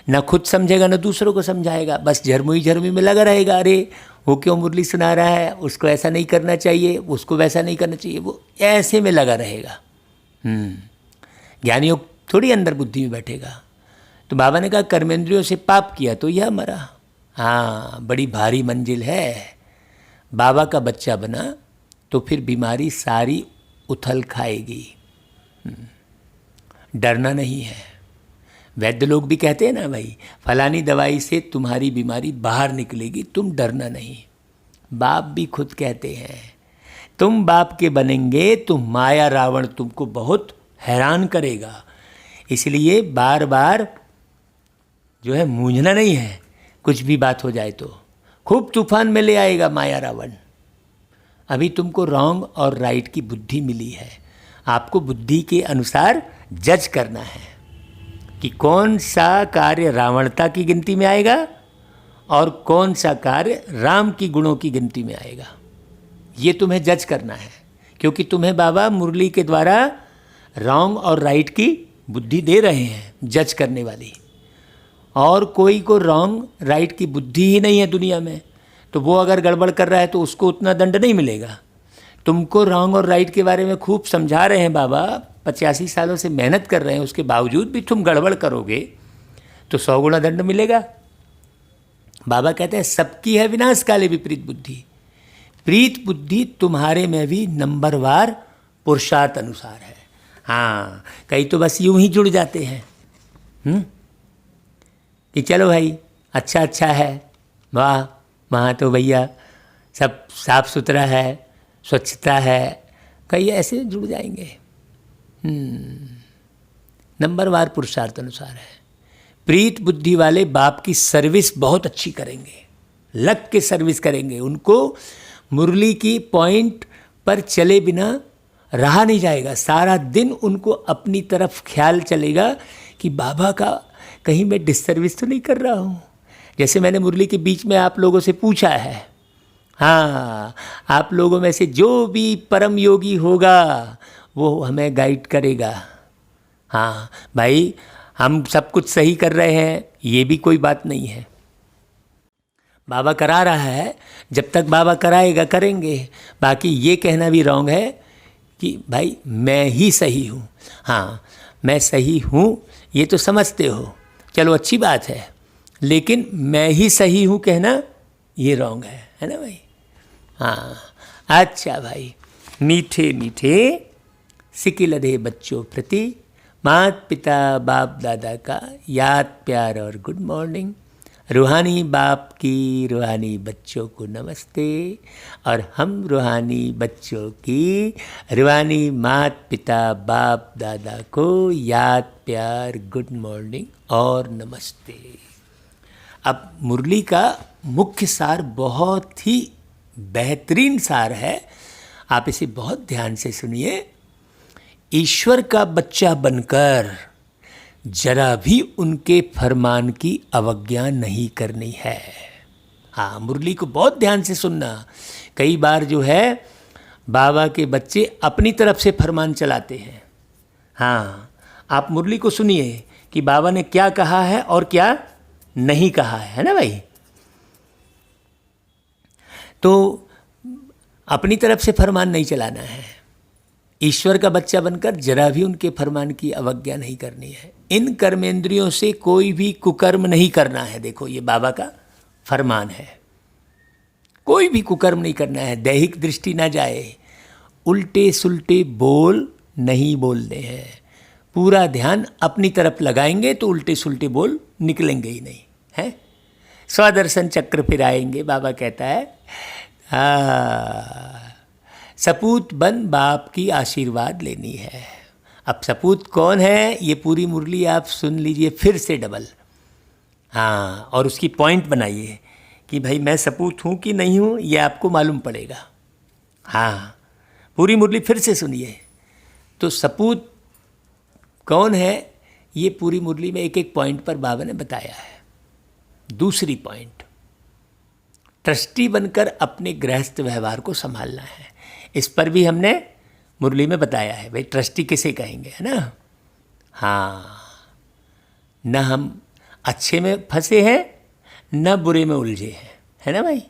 न खुद समझेगा न दूसरों को समझाएगा, बस झरमुई में लगा रहेगा। अरे वो क्यों मुरली सुना रहा है, उसको ऐसा नहीं करना चाहिए, उसको वैसा नहीं करना चाहिए, वो ऐसे में लगा रहेगा। ज्ञान योग थोड़ी अंदर बुद्धि में बैठेगा। तो बाबा ने कहा कर्मेंद्रियों से पाप किया तो यह मरा। हाँ, बड़ी भारी मंजिल है। बाबा का बच्चा बना तो फिर बीमारी सारी उथल खाएगी। डरना नहीं है। वैद्य लोग भी कहते हैं ना भाई, फलानी दवाई से तुम्हारी बीमारी बाहर निकलेगी, तुम डरना नहीं। बाप भी खुद कहते हैं तुम बाप के बनेंगे तो माया रावण तुमको बहुत हैरान करेगा। इसलिए बार बार जो है मूंझना नहीं है, कुछ भी बात हो जाए तो खूब तूफान में ले आएगा माया रावण। अभी तुमको रॉन्ग और राइट की बुद्धि मिली है, आपको बुद्धि के अनुसार जज करना है कि कौन सा कार्य रावणता की गिनती में आएगा और कौन सा कार्य राम की गुणों की गिनती में आएगा। ये तुम्हें जज करना है, क्योंकि तुम्हें बाबा मुरली के द्वारा रॉन्ग और राइट की बुद्धि दे रहे हैं, जज करने वाली। और कोई को रॉन्ग राइट की बुद्धि ही नहीं है दुनिया में, तो वो अगर गड़बड़ कर रहा है तो उसको उतना दंड नहीं मिलेगा। तुमको रॉन्ग और राइट के बारे में खूब समझा रहे हैं बाबा, 85 सालों से मेहनत कर रहे हैं, उसके बावजूद भी तुम गड़बड़ करोगे तो 100 गुना दंड मिलेगा। बाबा कहते हैं सबकी है विनाश काले विपरीत बुद्धि। प्रीत बुद्धि तुम्हारे में भी नंबरवार पुरुषार्थ अनुसार है। हाँ, कई तो बस यूं ही जुड़ जाते हैं कि चलो भाई अच्छा अच्छा है, वाह वहाँ तो भैया सब साफ सुथरा है, स्वच्छता है, कई ऐसे जुड़ जाएंगे। नंबरवार पुरुषार्थ अनुसार है। प्रीत बुद्धि वाले बाप की सर्विस बहुत अच्छी करेंगे, लग के सर्विस करेंगे। उनको मुरली की पॉइंट पर चले बिना रहा नहीं जाएगा। सारा दिन उनको अपनी तरफ ख्याल चलेगा कि बाबा का कहीं मैं डिससर्विस तो नहीं कर रहा हूँ। जैसे मैंने मुरली के बीच में आप लोगों से पूछा है, हाँ, आप लोगों में से जो भी परम योगी होगा वो हमें गाइड करेगा। हाँ भाई, हम सब कुछ सही कर रहे हैं, ये भी कोई बात नहीं है। बाबा करा रहा है, जब तक बाबा कराएगा करेंगे। बाकी ये कहना भी रॉन्ग है कि भाई मैं ही सही हूँ। हाँ, मैं सही हूँ ये तो समझते हो, चलो अच्छी बात है, लेकिन मैं ही सही हूँ कहना ये रॉन्ग है ना भाई। हाँ अच्छा भाई, मीठे मीठे सिकिलधे बच्चों प्रति माता पिता बाप दादा का याद प्यार और गुड मॉर्निंग। रूहानी बाप की रूहानी बच्चों को नमस्ते, और हम रूहानी बच्चों की रूहानी माता पिता बाप दादा को याद प्यार गुड मॉर्निंग और नमस्ते। अब मुरली का मुख्य सार बहुत ही बेहतरीन सार है, आप इसे बहुत ध्यान से सुनिए। ईश्वर का बच्चा बनकर जरा भी उनके फरमान की अवज्ञा नहीं करनी है। हाँ, मुरली को बहुत ध्यान से सुनना। कई बार जो है बाबा के बच्चे अपनी तरफ से फरमान चलाते हैं। हाँ, आप मुरली को सुनिए कि बाबा ने क्या कहा है और क्या नहीं कहा है ना भाई। तो अपनी तरफ से फरमान नहीं चलाना है, ईश्वर का बच्चा बनकर जरा भी उनके फरमान की अवज्ञा नहीं करनी है। इन कर्मेंद्रियों से कोई भी कुकर्म नहीं करना है। देखो ये बाबा का फरमान है, कोई भी कुकर्म नहीं करना है। दैहिक दृष्टि ना जाए, उल्टे सुल्टे बोल नहीं बोलने हैं। पूरा ध्यान अपनी तरफ लगाएंगे तो उल्टे सुल्टे बोल निकलेंगे ही नहीं है। स्वदर्शन चक्र फिर आएंगे। बाबा कहता है सपूत बन बाप की आशीर्वाद लेनी है। अब सपूत कौन है ये पूरी मुरली आप सुन लीजिए फिर से डबल। हाँ, और उसकी पॉइंट बनाइए कि भाई मैं सपूत हूँ कि नहीं हूँ, ये आपको मालूम पड़ेगा। हाँ, पूरी मुरली फिर से सुनिए। तो सपूत कौन है ये पूरी मुरली में एक एक पॉइंट पर बाबा ने बताया है। दूसरी पॉइंट, ट्रस्टी बनकर अपने गृहस्थ व्यवहार को संभालना है। इस पर भी हमने मुरली में बताया है। भाई ट्रस्टी किसे कहेंगे, है ना। हाँ, न हम अच्छे में फंसे हैं न बुरे में उलझे हैं, है ना भाई।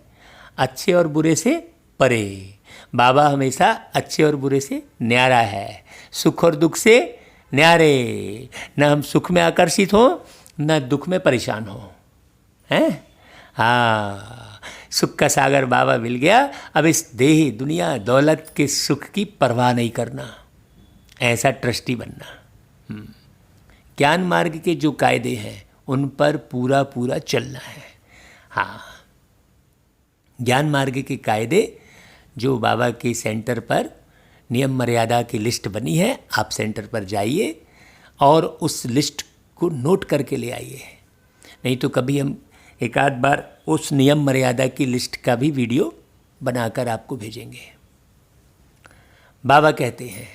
अच्छे और बुरे से परे। बाबा हमेशा अच्छे और बुरे से न्यारा है, सुख और दुख से न्यारे। न हम सुख में आकर्षित हो न दुख में परेशान हो, हैं। हाँ, सुख का सागर बाबा मिल गया। अब इस देह दुनिया दौलत के सुख की परवाह नहीं करना, ऐसा ट्रस्टी बनना। ज्ञान मार्ग के जो कायदे हैं उन पर पूरा पूरा चलना है। हाँ, ज्ञान मार्ग के कायदे जो बाबा के सेंटर पर नियम मर्यादा की लिस्ट बनी है, आप सेंटर पर जाइए और उस लिस्ट को नोट करके ले आइए। नहीं तो कभी हम एक आध बार उस नियम मर्यादा की लिस्ट का भी वीडियो बनाकर आपको भेजेंगे। बाबा कहते हैं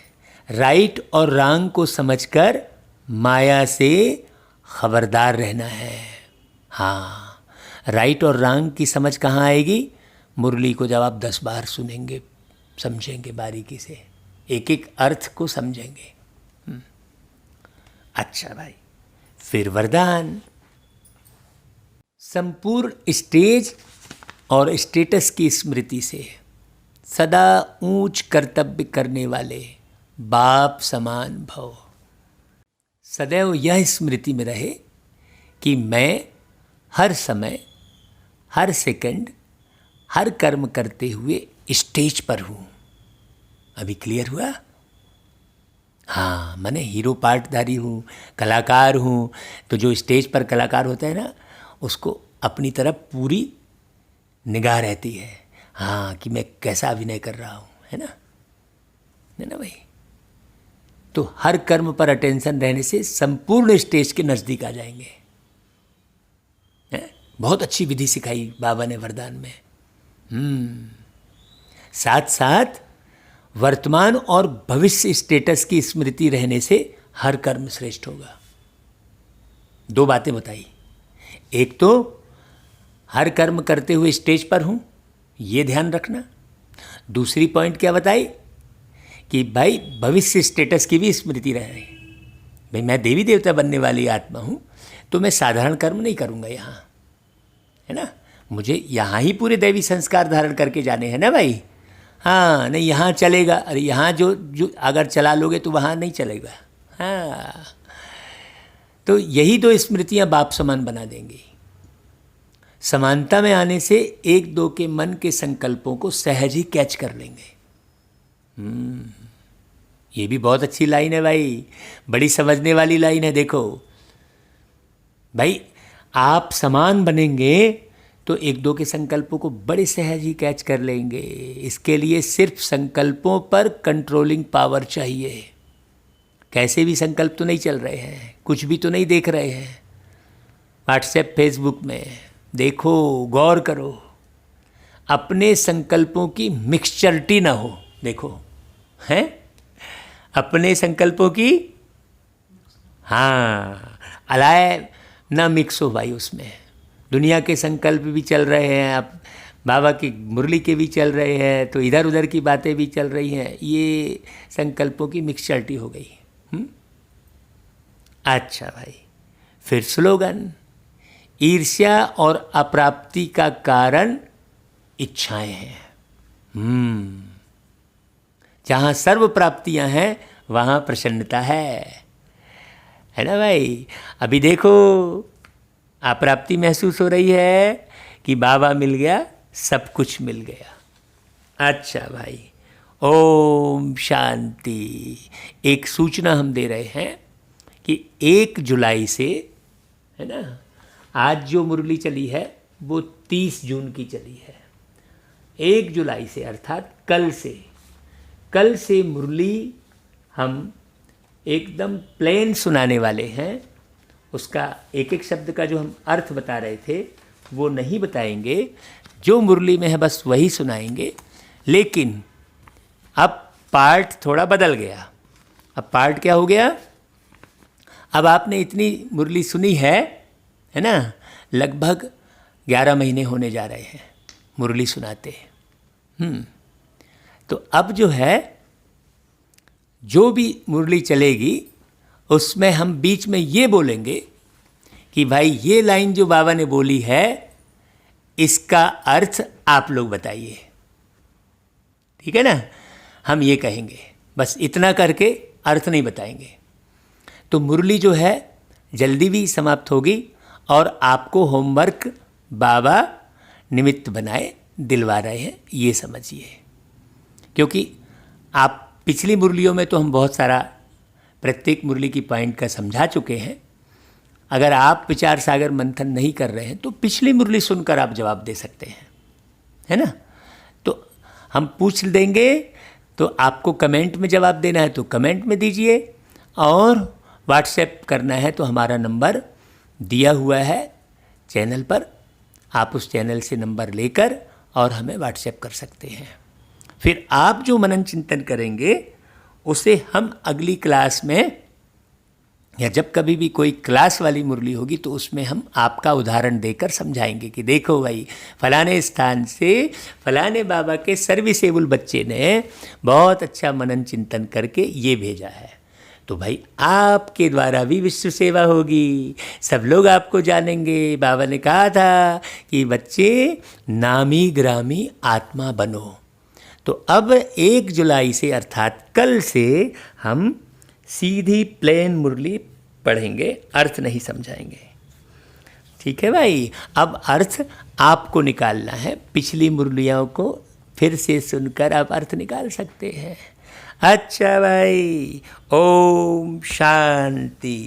राइट और रॉन्ग को समझकर माया से खबरदार रहना है। हाँ, राइट और रॉन्ग की समझ कहाँ आएगी? मुरली को जब आप 10 बार सुनेंगे, समझेंगे बारीकी से, एक एक अर्थ को समझेंगे। अच्छा भाई, फिर वरदान। संपूर्ण स्टेज और स्टेटस की स्मृति से सदा ऊंच कर्तव्य करने वाले बाप समान भव। सदैव यह स्मृति में रहे कि मैं हर समय, हर सेकंड, हर कर्म करते हुए स्टेज पर हूँ। अभी क्लियर हुआ? हाँ, मैंने हीरो पार्टधारी हूँ, कलाकार हूँ। तो जो स्टेज पर कलाकार होता है ना, उसको अपनी तरफ पूरी निगाह रहती है। हाँ, कि मैं कैसा अभिनय कर रहा हूँ, है ना भाई। तो हर कर्म पर अटेंशन रहने से संपूर्ण स्टेज के नज़दीक आ जाएंगे। बहुत अच्छी विधि सिखाई बाबा ने वरदान में। साथ साथ वर्तमान और भविष्य स्टेटस की स्मृति रहने से हर कर्म श्रेष्ठ होगा। 2 बातें बताई। एक तो हर कर्म करते हुए स्टेज पर हूँ, ये ध्यान रखना। दूसरी पॉइंट क्या बताई कि भाई भविष्य स्टेटस की भी स्मृति रहे। भाई मैं देवी देवता बनने वाली आत्मा हूँ, तो मैं साधारण कर्म नहीं करूँगा यहाँ, है ना। मुझे यहाँ ही पूरे दैवी संस्कार धारण करके जाने हैं ना भाई। हाँ, नहीं यहाँ चलेगा, अरे यहाँ जो अगर चला लोगे तो वहाँ नहीं चलेगा। हाँ, तो यही 2 स्मृतियाँ बाप समान बना देंगी। समानता में आने से एक दो के मन के संकल्पों को सहज ही कैच कर लेंगे। ये भी बहुत अच्छी लाइन है भाई, बड़ी समझने वाली लाइन है। देखो भाई, आप समान बनेंगे तो एक दो के संकल्पों को बड़े सहज ही कैच कर लेंगे। इसके लिए सिर्फ संकल्पों पर कंट्रोलिंग पावर चाहिए। कैसे भी संकल्प तो नहीं चल रहे हैं, कुछ भी तो नहीं देख रहे हैं व्हाट्सएप फेसबुक में। देखो, गौर करो, अपने संकल्पों की मिक्सचरिटी ना हो। देखो हैं, अपने संकल्पों की, हाँ, अलाय ना मिक्स हो भाई उसमें। दुनिया के संकल्प भी चल रहे हैं, अब बाबा की मुरली के भी चल रहे हैं, तो इधर उधर की बातें भी चल रही हैं। ये संकल्पों की मिक्सचरिटी हो गई। अच्छा भाई, फिर स्लोगन, ईर्ष्या और अप्राप्ति का कारण इच्छाएं हैं। जहाँ सर्व प्राप्तियाँ हैं वहाँ प्रसन्नता है ना भाई। अभी देखो, अप्राप्ति महसूस हो रही है कि बाबा मिल गया, सब कुछ मिल गया। अच्छा भाई, ओम शांति। एक सूचना हम दे रहे हैं कि 1 जुलाई से, है ना, आज जो मुरली चली है वो 30 जून की चली है। 1 जुलाई से अर्थात कल से मुरली हम एकदम प्लेन सुनाने वाले हैं। उसका एक एक शब्द का जो हम अर्थ बता रहे थे वो नहीं बताएंगे, जो मुरली में है बस वही सुनाएंगे। लेकिन अब पार्ट थोड़ा बदल गया। अब पार्ट क्या हो गया, अब आपने इतनी मुरली सुनी है ना, लगभग 11 महीने होने जा रहे हैं मुरली सुनाते। तो अब जो है, जो भी मुरली चलेगी उसमें हम बीच में ये बोलेंगे कि भाई ये लाइन जो बाबा ने बोली है इसका अर्थ आप लोग बताइए। ठीक है ना, हम ये कहेंगे, बस इतना करके अर्थ नहीं बताएंगे। तो मुरली जो है जल्दी भी समाप्त होगी और आपको होमवर्क बाबा निमित्त बनाए दिलवा रहे हैं, ये समझिए। क्योंकि आप पिछली मुरलियों में तो हम बहुत सारा प्रत्येक मुरली की पॉइंट का समझा चुके हैं। अगर आप विचार सागर मंथन नहीं कर रहे हैं तो पिछली मुरली सुनकर आप जवाब दे सकते हैं, है ना। तो हम पूछ देंगे, तो आपको कमेंट में जवाब देना है तो कमेंट में दीजिए, और व्हाट्सएप करना है तो हमारा नंबर दिया हुआ है चैनल पर। आप उस चैनल से नंबर लेकर और हमें व्हाट्सएप कर सकते हैं। फिर आप जो मनन चिंतन करेंगे उसे हम अगली क्लास में, या जब कभी भी कोई क्लास वाली मुरली होगी तो उसमें हम आपका उदाहरण देकर समझाएंगे कि देखो भाई, फलाने स्थान से फलाने बाबा के सर्विसेबल बच्चे ने बहुत अच्छा मनन चिंतन करके ये भेजा है। तो भाई आपके द्वारा भी विश्व सेवा होगी, सब लोग आपको जानेंगे। बाबा ने कहा था कि बच्चे नामी ग्रामी आत्मा बनो। तो अब 1 जुलाई से अर्थात कल से हम सीधी प्लेन मुरली पढ़ेंगे, अर्थ नहीं समझाएंगे। ठीक है भाई, अब अर्थ आपको निकालना है। पिछली मुरलियों को फिर से सुनकर आप अर्थ निकाल सकते हैं। अच्छा भाई, ओम शांति।